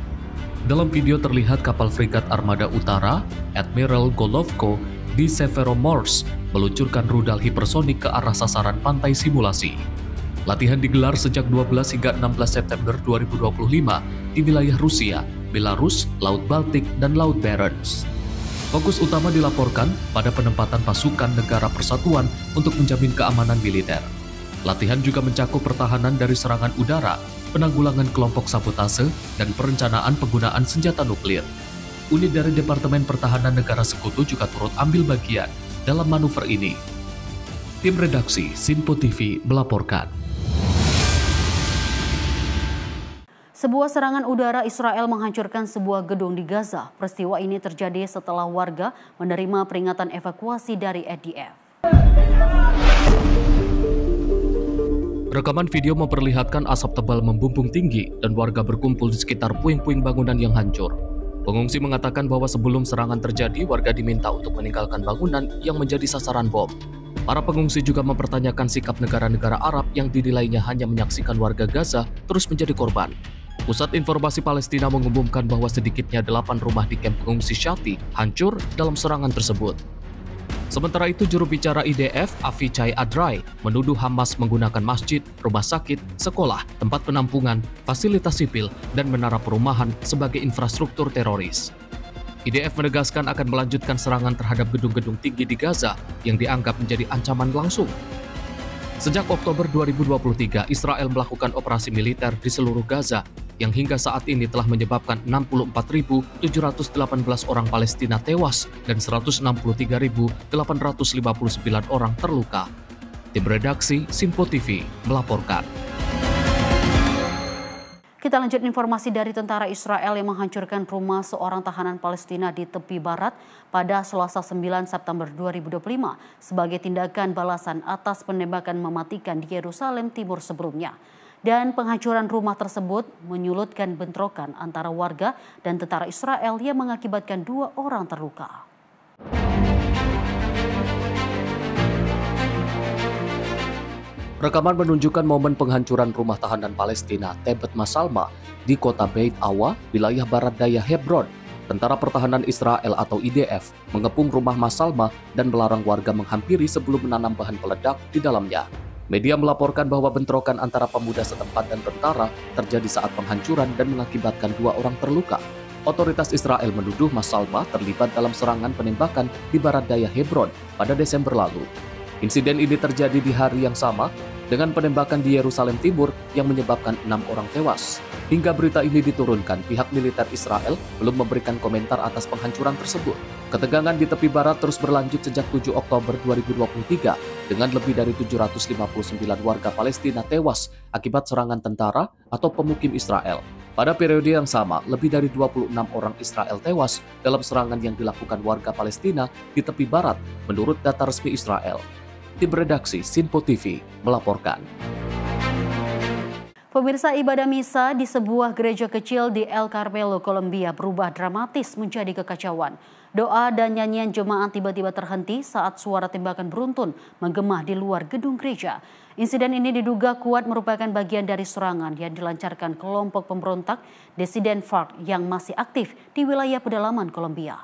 Dalam video terlihat kapal frigat Armada Utara, Admiral Golovko di Severomorsk meluncurkan rudal hipersonik ke arah sasaran pantai simulasi. Latihan digelar sejak 12 hingga 16 September 2025 di wilayah Rusia, Belarus, Laut Baltik, dan Laut Barents. Fokus utama dilaporkan pada penempatan pasukan negara persatuan untuk menjamin keamanan militer. Latihan juga mencakup pertahanan dari serangan udara, penanggulangan kelompok sabotase, dan perencanaan penggunaan senjata nuklir. Unit dari Departemen Pertahanan Negara Sekutu juga turut ambil bagian dalam manuver ini. Tim redaksi Sinpo TV melaporkan. Sebuah serangan udara Israel menghancurkan sebuah gedung di Gaza. Peristiwa ini terjadi setelah warga menerima peringatan evakuasi dari IDF. Rekaman video memperlihatkan asap tebal membumbung tinggi dan warga berkumpul di sekitar puing-puing bangunan yang hancur. Pengungsi mengatakan bahwa sebelum serangan terjadi, warga diminta untuk meninggalkan bangunan yang menjadi sasaran bom. Para pengungsi juga mempertanyakan sikap negara-negara Arab yang dinilainya hanya menyaksikan warga Gaza terus menjadi korban. Pusat Informasi Palestina mengumumkan bahwa sedikitnya 8 rumah di kamp pengungsi Shati hancur dalam serangan tersebut. Sementara itu, juru bicara IDF, Avichai Adrai, menuduh Hamas menggunakan masjid, rumah sakit, sekolah, tempat penampungan, fasilitas sipil, dan menara perumahan sebagai infrastruktur teroris. IDF menegaskan akan melanjutkan serangan terhadap gedung-gedung tinggi di Gaza yang dianggap menjadi ancaman langsung. Sejak Oktober 2023, Israel melakukan operasi militer di seluruh Gaza yang hingga saat ini telah menyebabkan 64.718 orang Palestina tewas dan 163.859 orang terluka. Tim redaksi Sinpo TV melaporkan. Kita lanjut informasi dari tentara Israel yang menghancurkan rumah seorang tahanan Palestina di tepi barat pada Selasa 9 September 2025 sebagai tindakan balasan atas penembakan mematikan di Yerusalem Timur sebelumnya. Dan penghancuran rumah tersebut menyulutkan bentrokan antara warga dan tentara Israel yang mengakibatkan 2 orang terluka. Rekaman menunjukkan momen penghancuran rumah tahanan Palestina Tebet Masalma di kota Beit Awa, wilayah barat daya Hebron. Tentara Pertahanan Israel atau IDF mengepung rumah Masalma dan melarang warga menghampiri sebelum menanam bahan peledak di dalamnya. Media melaporkan bahwa bentrokan antara pemuda setempat dan tentara terjadi saat penghancuran dan mengakibatkan 2 orang terluka. Otoritas Israel menuduh Masalma terlibat dalam serangan penembakan di barat daya Hebron pada Desember lalu. Insiden ini terjadi di hari yang sama dengan penembakan di Yerusalem Timur yang menyebabkan 6 orang tewas. Hingga berita ini diturunkan, pihak militer Israel belum memberikan komentar atas penghancuran tersebut. Ketegangan di tepi barat terus berlanjut sejak 7 Oktober 2023 dengan lebih dari 759 warga Palestina tewas akibat serangan tentara atau pemukim Israel. Pada periode yang sama, lebih dari 26 orang Israel tewas dalam serangan yang dilakukan warga Palestina di tepi barat menurut data resmi Israel. Tim redaksi Sinpo TV melaporkan. Pemirsa, ibadah misa di sebuah gereja kecil di El Carmelo, Kolombia berubah dramatis menjadi kekacauan. Doa dan nyanyian jemaat tiba-tiba terhenti saat suara tembakan beruntun menggema di luar gedung gereja. Insiden ini diduga kuat merupakan bagian dari serangan yang dilancarkan kelompok pemberontak disiden FARC yang masih aktif di wilayah pedalaman Kolombia.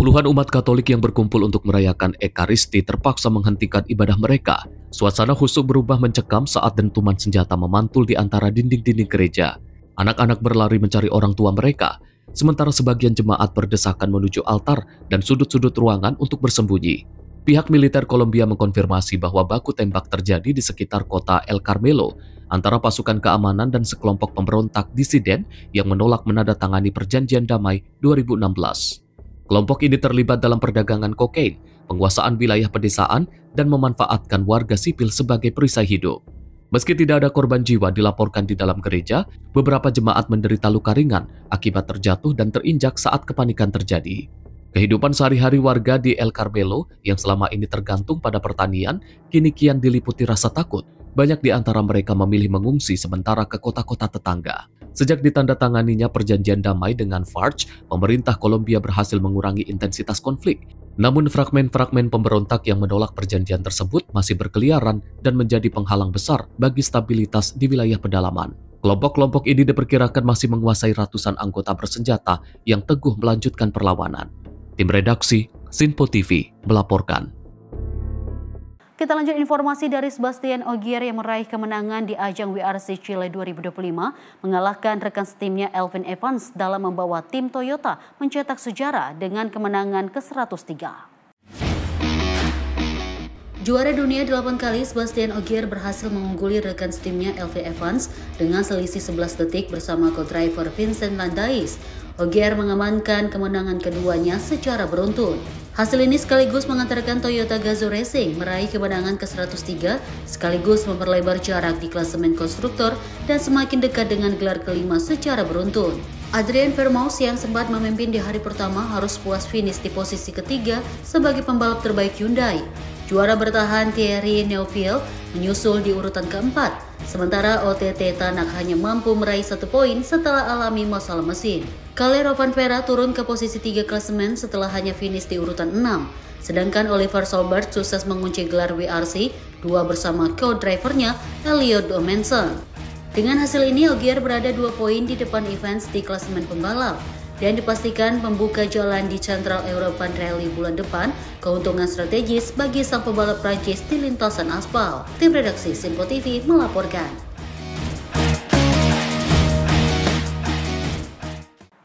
Puluhan umat Katolik yang berkumpul untuk merayakan Ekaristi terpaksa menghentikan ibadah mereka. Suasana khusyuk berubah mencekam saat dentuman senjata memantul di antara dinding-dinding gereja. Anak-anak berlari mencari orang tua mereka, sementara sebagian jemaat berdesakan menuju altar dan sudut-sudut ruangan untuk bersembunyi. Pihak militer Kolombia mengkonfirmasi bahwa baku tembak terjadi di sekitar kota El Carmelo antara pasukan keamanan dan sekelompok pemberontak disiden yang menolak menandatangani perjanjian damai 2016. Kelompok ini terlibat dalam perdagangan kokain, penguasaan wilayah pedesaan, dan memanfaatkan warga sipil sebagai perisai hidup. Meski tidak ada korban jiwa dilaporkan di dalam gereja, beberapa jemaat menderita luka ringan akibat terjatuh dan terinjak saat kepanikan terjadi. Kehidupan sehari-hari warga di El Carmelo yang selama ini tergantung pada pertanian, kini kian diliputi rasa takut. Banyak di antara mereka memilih mengungsi sementara ke kota-kota tetangga. Sejak ditandatanganinya perjanjian damai dengan FARC, pemerintah Kolombia berhasil mengurangi intensitas konflik. Namun fragmen-fragmen pemberontak yang menolak perjanjian tersebut masih berkeliaran dan menjadi penghalang besar bagi stabilitas di wilayah pedalaman. Kelompok-kelompok ini diperkirakan masih menguasai ratusan anggota bersenjata yang teguh melanjutkan perlawanan. Tim redaksi Sinpo TV melaporkan. Kita lanjut informasi dari Sebastian Ogier yang meraih kemenangan di ajang WRC Chile 2025, mengalahkan rekan setimnya Elfyn Evans dalam membawa tim Toyota mencetak sejarah dengan kemenangan ke-103. Juara dunia 8 kali, Sebastian Ogier berhasil mengungguli rekan setimnya Elfyn Evans dengan selisih 11 detik bersama co-driver Vincent Landais. Ogier mengamankan kemenangan keduanya secara beruntun. Hasil ini sekaligus mengantarkan Toyota Gazoo Racing meraih kemenangan ke-103, sekaligus memperlebar jarak di klasemen konstruktor dan semakin dekat dengan gelar kelima secara beruntun. Adrian Vermaus yang sempat memimpin di hari pertama harus puas finish di posisi ketiga sebagai pembalap terbaik Hyundai. Juara bertahan Thierry Neuville menyusul di urutan keempat, sementara OTT Tanak hanya mampu meraih 1 poin setelah alami masalah mesin. Kalle Rovanpera turun ke posisi 3 klasemen setelah hanya finish di urutan 6, sedangkan Oliver Solberg sukses mengunci gelar WRC 2 bersama co-drivernya Elliot Domenson. Dengan hasil ini, Ogier berada 2 poin di depan Evans di klasemen pembalap dan dipastikan membuka jalan di Central European Rally bulan depan, keuntungan strategis bagi sang pembalap Prancis di lintasan aspal. Tim redaksi Sinpo TV melaporkan.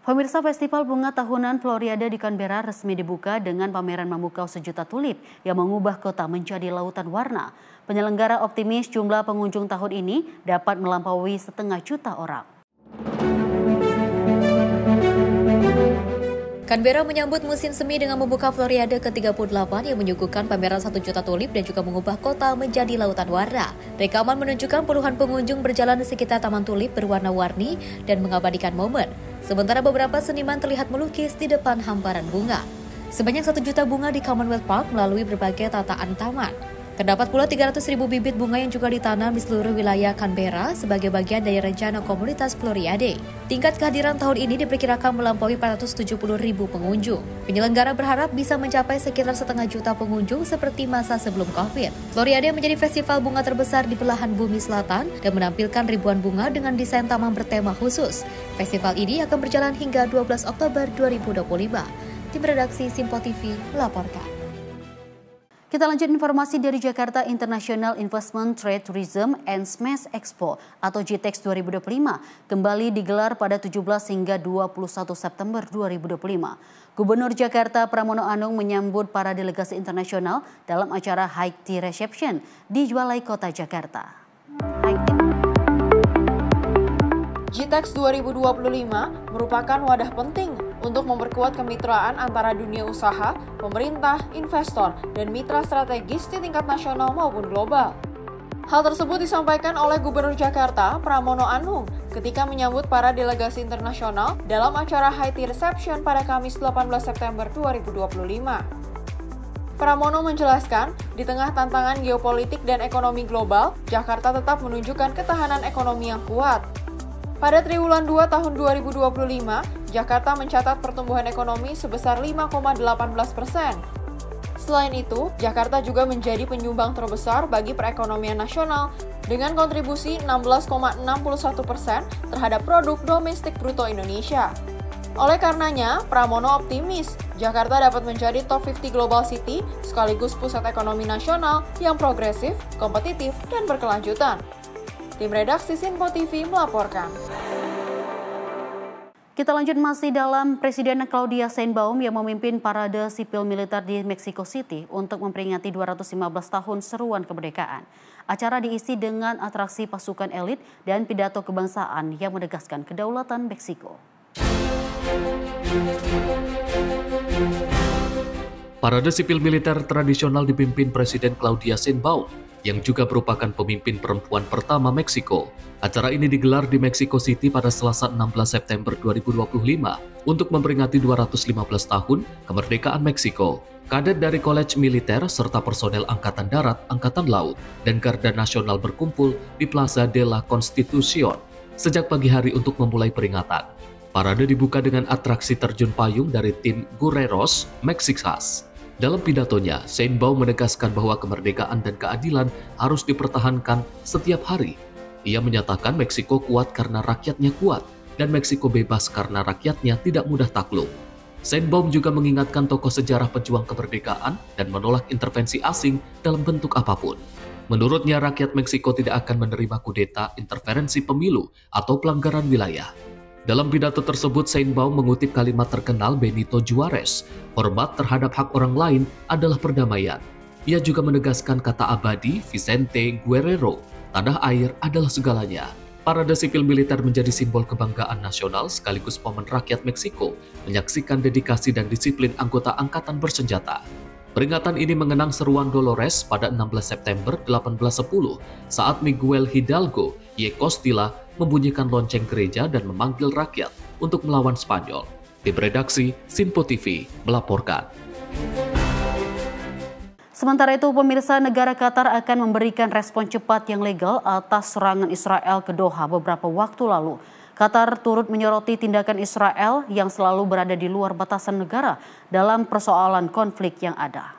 Pemirsa, Festival Bunga Tahunan Floriada di Canberra resmi dibuka dengan pameran memukau sejuta tulip yang mengubah kota menjadi lautan warna. Penyelenggara optimis jumlah pengunjung tahun ini dapat melampaui 500,000 orang. Canberra menyambut musim semi dengan membuka Floriada ke-38 yang menyuguhkan pameran 1 juta tulip dan juga mengubah kota menjadi lautan warna. Rekaman menunjukkan puluhan pengunjung berjalan di sekitar taman tulip berwarna-warni dan mengabadikan momen. Sementara beberapa seniman terlihat melukis di depan hamparan bunga. Sebanyak 1 juta bunga di Commonwealth Park melalui berbagai tataan taman. Terdapat pula 300.000 bibit bunga yang juga ditanam di seluruh wilayah Canberra sebagai bagian dari rencana komunitas Floriade. Tingkat kehadiran tahun ini diperkirakan melampaui 470.000 pengunjung. Penyelenggara berharap bisa mencapai sekitar 500.000 pengunjung seperti masa sebelum COVID. Floriade menjadi festival bunga terbesar di belahan bumi selatan dan menampilkan ribuan bunga dengan desain taman bertema khusus. Festival ini akan berjalan hingga 12 Oktober 2025. Tim redaksi Simpo TV melaporkan. Kita lanjut informasi dari Jakarta International Investment Trade Tourism and Smash Expo atau GITEX 2025 kembali digelar pada 17 hingga 21 September 2025. Gubernur Jakarta Pramono Anung menyambut para delegasi internasional dalam acara High Tea Reception di Balai Kota Jakarta. GITEX 2025 merupakan wadah penting untuk memperkuat kemitraan antara dunia usaha, pemerintah, investor, dan mitra strategis di tingkat nasional maupun global. Hal tersebut disampaikan oleh Gubernur Jakarta, Pramono Anung, ketika menyambut para delegasi internasional dalam acara High Tea Reception pada Kamis 18 September 2025. Pramono menjelaskan, di tengah tantangan geopolitik dan ekonomi global, Jakarta tetap menunjukkan ketahanan ekonomi yang kuat. Pada triwulan 2 tahun 2025, Jakarta mencatat pertumbuhan ekonomi sebesar 5,18%. Selain itu, Jakarta juga menjadi penyumbang terbesar bagi perekonomian nasional dengan kontribusi 16,61% terhadap produk domestik bruto Indonesia. Oleh karenanya, Pramono optimis Jakarta dapat menjadi top 50 global city sekaligus pusat ekonomi nasional yang progresif, kompetitif, dan berkelanjutan. Tim redaksi Simpo TV melaporkan. Kita lanjut masih dalam Presiden Claudia Sheinbaum yang memimpin parade sipil militer di Mexico City untuk memperingati 215 tahun seruan kemerdekaan. Acara diisi dengan atraksi pasukan elit dan pidato kebangsaan yang menegaskan kedaulatan Meksiko. Parade sipil militer tradisional dipimpin Presiden Claudia Sheinbaum yang juga merupakan pemimpin perempuan pertama Meksiko. Acara ini digelar di Mexico City pada Selasa 16 September 2025 untuk memperingati 215 tahun kemerdekaan Meksiko. Kadet dari College Militer serta personel Angkatan Darat, Angkatan Laut, dan Garda Nasional berkumpul di Plaza de la Constitución sejak pagi hari untuk memulai peringatan. Parade dibuka dengan atraksi terjun payung dari tim Guerreros Mexicanos. Dalam pidatonya, Sheinbaum menegaskan bahwa kemerdekaan dan keadilan harus dipertahankan setiap hari. Ia menyatakan Meksiko kuat karena rakyatnya kuat, dan Meksiko bebas karena rakyatnya tidak mudah takluk. Sheinbaum juga mengingatkan tokoh sejarah pejuang kemerdekaan dan menolak intervensi asing dalam bentuk apapun. Menurutnya, rakyat Meksiko tidak akan menerima kudeta, interferensi pemilu, atau pelanggaran wilayah. Dalam pidato tersebut, Sheinbaum mengutip kalimat terkenal Benito Juarez, hormat terhadap hak orang lain adalah perdamaian. Ia juga menegaskan kata abadi Vicente Guerrero, tanah air adalah segalanya. Parade sipil militer menjadi simbol kebanggaan nasional sekaligus momen rakyat Meksiko menyaksikan dedikasi dan disiplin anggota angkatan bersenjata. Peringatan ini mengenang seruan Dolores pada 16 September 1810 saat Miguel Hidalgo y Costilla membunyikan lonceng gereja dan memanggil rakyat untuk melawan Spanyol. Tim redaksi Simpo TV melaporkan. Sementara itu, pemirsa, negara Qatar akan memberikan respon cepat yang legal atas serangan Israel ke Doha beberapa waktu lalu. Qatar turut menyoroti tindakan Israel yang selalu berada di luar batasan negara dalam persoalan konflik yang ada.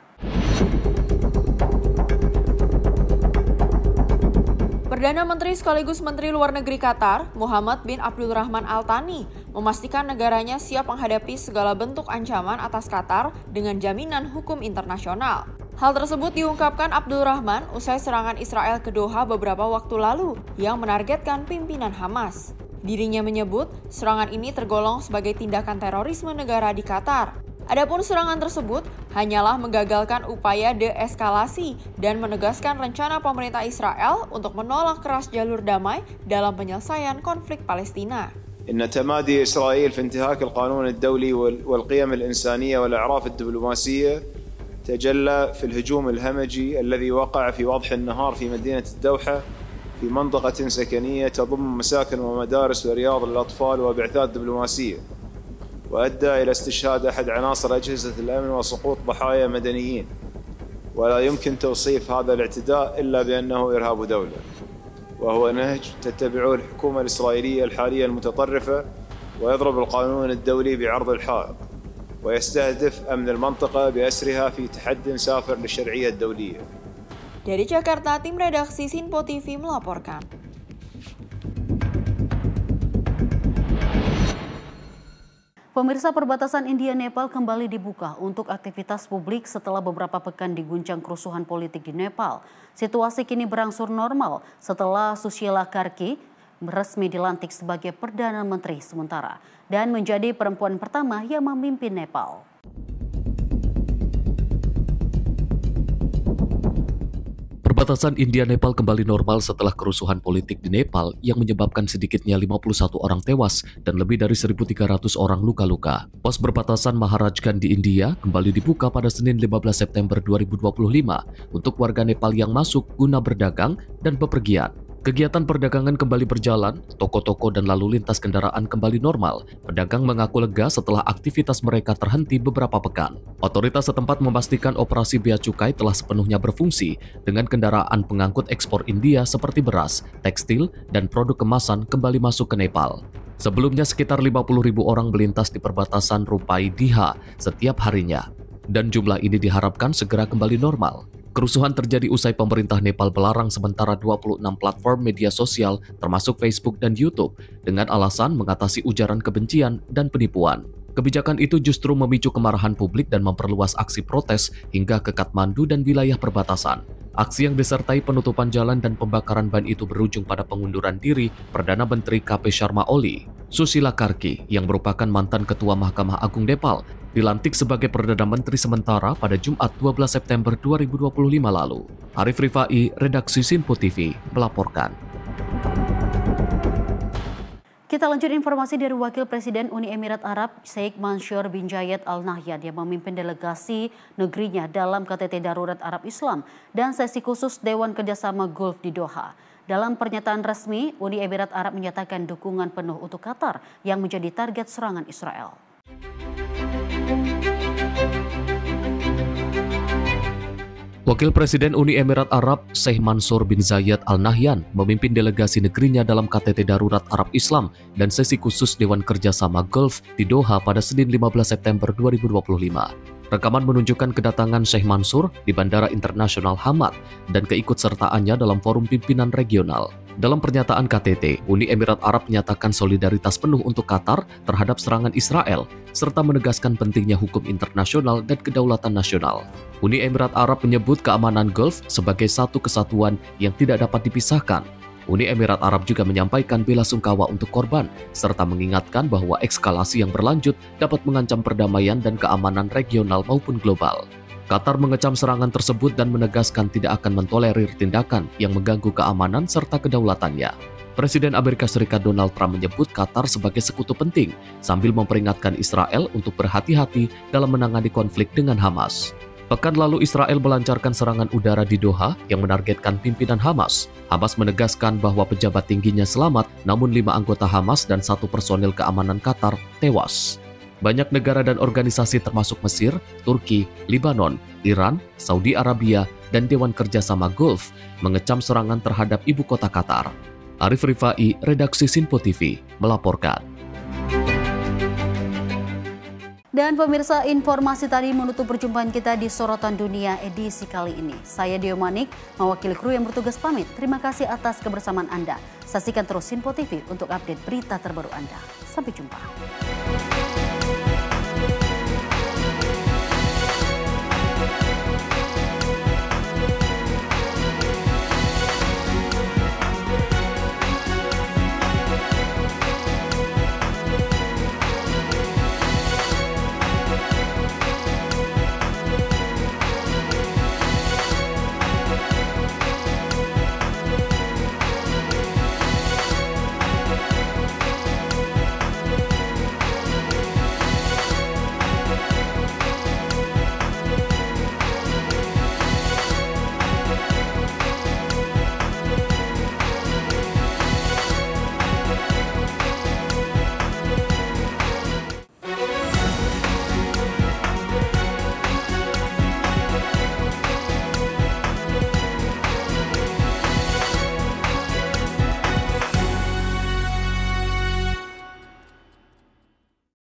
Perdana Menteri sekaligus Menteri Luar Negeri Qatar, Muhammad bin Abdulrahman Al Thani, memastikan negaranya siap menghadapi segala bentuk ancaman atas Qatar dengan jaminan hukum internasional. Hal tersebut diungkapkan Abdulrahman usai serangan Israel ke Doha beberapa waktu lalu yang menargetkan pimpinan Hamas. Dirinya menyebut serangan ini tergolong sebagai tindakan terorisme negara di Qatar. Adapun serangan tersebut hanyalah menggagalkan upaya deeskalasi dan menegaskan rencana pemerintah Israel untuk menolak keras jalur damai dalam penyelesaian konflik Palestina. إن تمادي إسرائيل في انتهاك القانون الدولي والقيم الإنسانية والأعراف الدبلوماسية تجلى في الهجوم الهمجي الذي وقع في وضح النهار في مدينة الدوحة في منطقة سكنية تضم مساكن ومدارس ورياض للأطفال وبعثات دبلوماسية، وأدى إلى استشهاد أحد عناصر أجهزة الأمن وسقوط ضحايا مدنيين، ولا يمكن توصيف هذا الاعتداء إلا بأنه إرهاب دولة، وهو نهج تتبعه الحكومة الإسرائيلية الحالية المتطرفة ويضرب القانون الدولي بعرض الحائط ويستهدف أمن المنطقة بأسرها في تحد سافر للشرعية الدولية. Dari Jakarta, tim redaksi Sinpo TV melaporkan. Pemirsa, perbatasan India-Nepal kembali dibuka untuk aktivitas publik setelah beberapa pekan diguncang kerusuhan politik di Nepal. Situasi kini berangsur normal setelah Sushila Karki resmi dilantik sebagai Perdana Menteri sementara dan menjadi perempuan pertama yang memimpin Nepal. Perbatasan India-Nepal kembali normal setelah kerusuhan politik di Nepal yang menyebabkan sedikitnya 51 orang tewas dan lebih dari 1.300 orang luka-luka. Pos perbatasan Maharajganj di India kembali dibuka pada Senin 15 September 2025 untuk warga Nepal yang masuk guna berdagang dan bepergian. Kegiatan perdagangan kembali berjalan, toko-toko dan lalu lintas kendaraan kembali normal. Pedagang mengaku lega setelah aktivitas mereka terhenti beberapa pekan. Otoritas setempat memastikan operasi bea cukai telah sepenuhnya berfungsi dengan kendaraan pengangkut ekspor India seperti beras, tekstil, dan produk kemasan kembali masuk ke Nepal. Sebelumnya sekitar 50.000 orang melintas di perbatasan Rupai Diha setiap harinya, dan jumlah ini diharapkan segera kembali normal. Kerusuhan terjadi usai pemerintah Nepal melarang sementara 26 platform media sosial termasuk Facebook dan YouTube dengan alasan mengatasi ujaran kebencian dan penipuan. Kebijakan itu justru memicu kemarahan publik dan memperluas aksi protes hingga ke Kathmandu dan wilayah perbatasan. Aksi yang disertai penutupan jalan dan pembakaran ban itu berujung pada pengunduran diri Perdana Menteri KP Sharma Oli. Sushila Karki, yang merupakan mantan Ketua Mahkamah Agung Nepal, dilantik sebagai Perdana Menteri sementara pada Jumat 12 September 2025 lalu. Arif Rifai, redaksi Sinpo TV, melaporkan. Kita lanjut informasi dari Wakil Presiden Uni Emirat Arab, Sheikh Mansour bin Zayed Al Nahyan yang memimpin delegasi negerinya dalam KTT Darurat Arab Islam dan sesi khusus Dewan Kerjasama Gulf di Doha. Dalam pernyataan resmi, Uni Emirat Arab menyatakan dukungan penuh untuk Qatar yang menjadi target serangan Israel. Wakil Presiden Uni Emirat Arab, Sheikh Mansour bin Zayed Al Nahyan, memimpin delegasi negerinya dalam KTT Darurat Arab Islam dan sesi khusus Dewan Kerjasama Gulf di Doha pada Senin 15 September 2025. Rekaman menunjukkan kedatangan Sheikh Mansour di Bandara Internasional Hamad dan keikutsertaannya dalam forum pimpinan regional. Dalam pernyataan KTT, Uni Emirat Arab menyatakan solidaritas penuh untuk Qatar terhadap serangan Israel, serta menegaskan pentingnya hukum internasional dan kedaulatan nasional. Uni Emirat Arab menyebut keamanan Gulf sebagai satu kesatuan yang tidak dapat dipisahkan. Uni Emirat Arab juga menyampaikan bela sungkawa untuk korban, serta mengingatkan bahwa eskalasi yang berlanjut dapat mengancam perdamaian dan keamanan regional maupun global. Qatar mengecam serangan tersebut dan menegaskan tidak akan mentolerir tindakan yang mengganggu keamanan serta kedaulatannya. Presiden Amerika Serikat Donald Trump menyebut Qatar sebagai sekutu penting, sambil memperingatkan Israel untuk berhati-hati dalam menangani konflik dengan Hamas. Pekan lalu Israel melancarkan serangan udara di Doha yang menargetkan pimpinan Hamas. Hamas menegaskan bahwa pejabat tingginya selamat, namun 5 anggota Hamas dan 1 personil keamanan Qatar tewas. Banyak negara dan organisasi termasuk Mesir, Turki, Libanon, Iran, Saudi Arabia, dan Dewan Kerjasama Gulf mengecam serangan terhadap ibu kota Qatar. Arif Rifai, redaksi Sinpo TV, melaporkan. Dan pemirsa, informasi tadi menutup perjumpaan kita di Sorotan Dunia edisi kali ini. Saya Dio Manik, mewakili kru yang bertugas pamit. Terima kasih atas kebersamaan Anda. Saksikan terus Sinpo TV untuk update berita terbaru Anda. Sampai jumpa.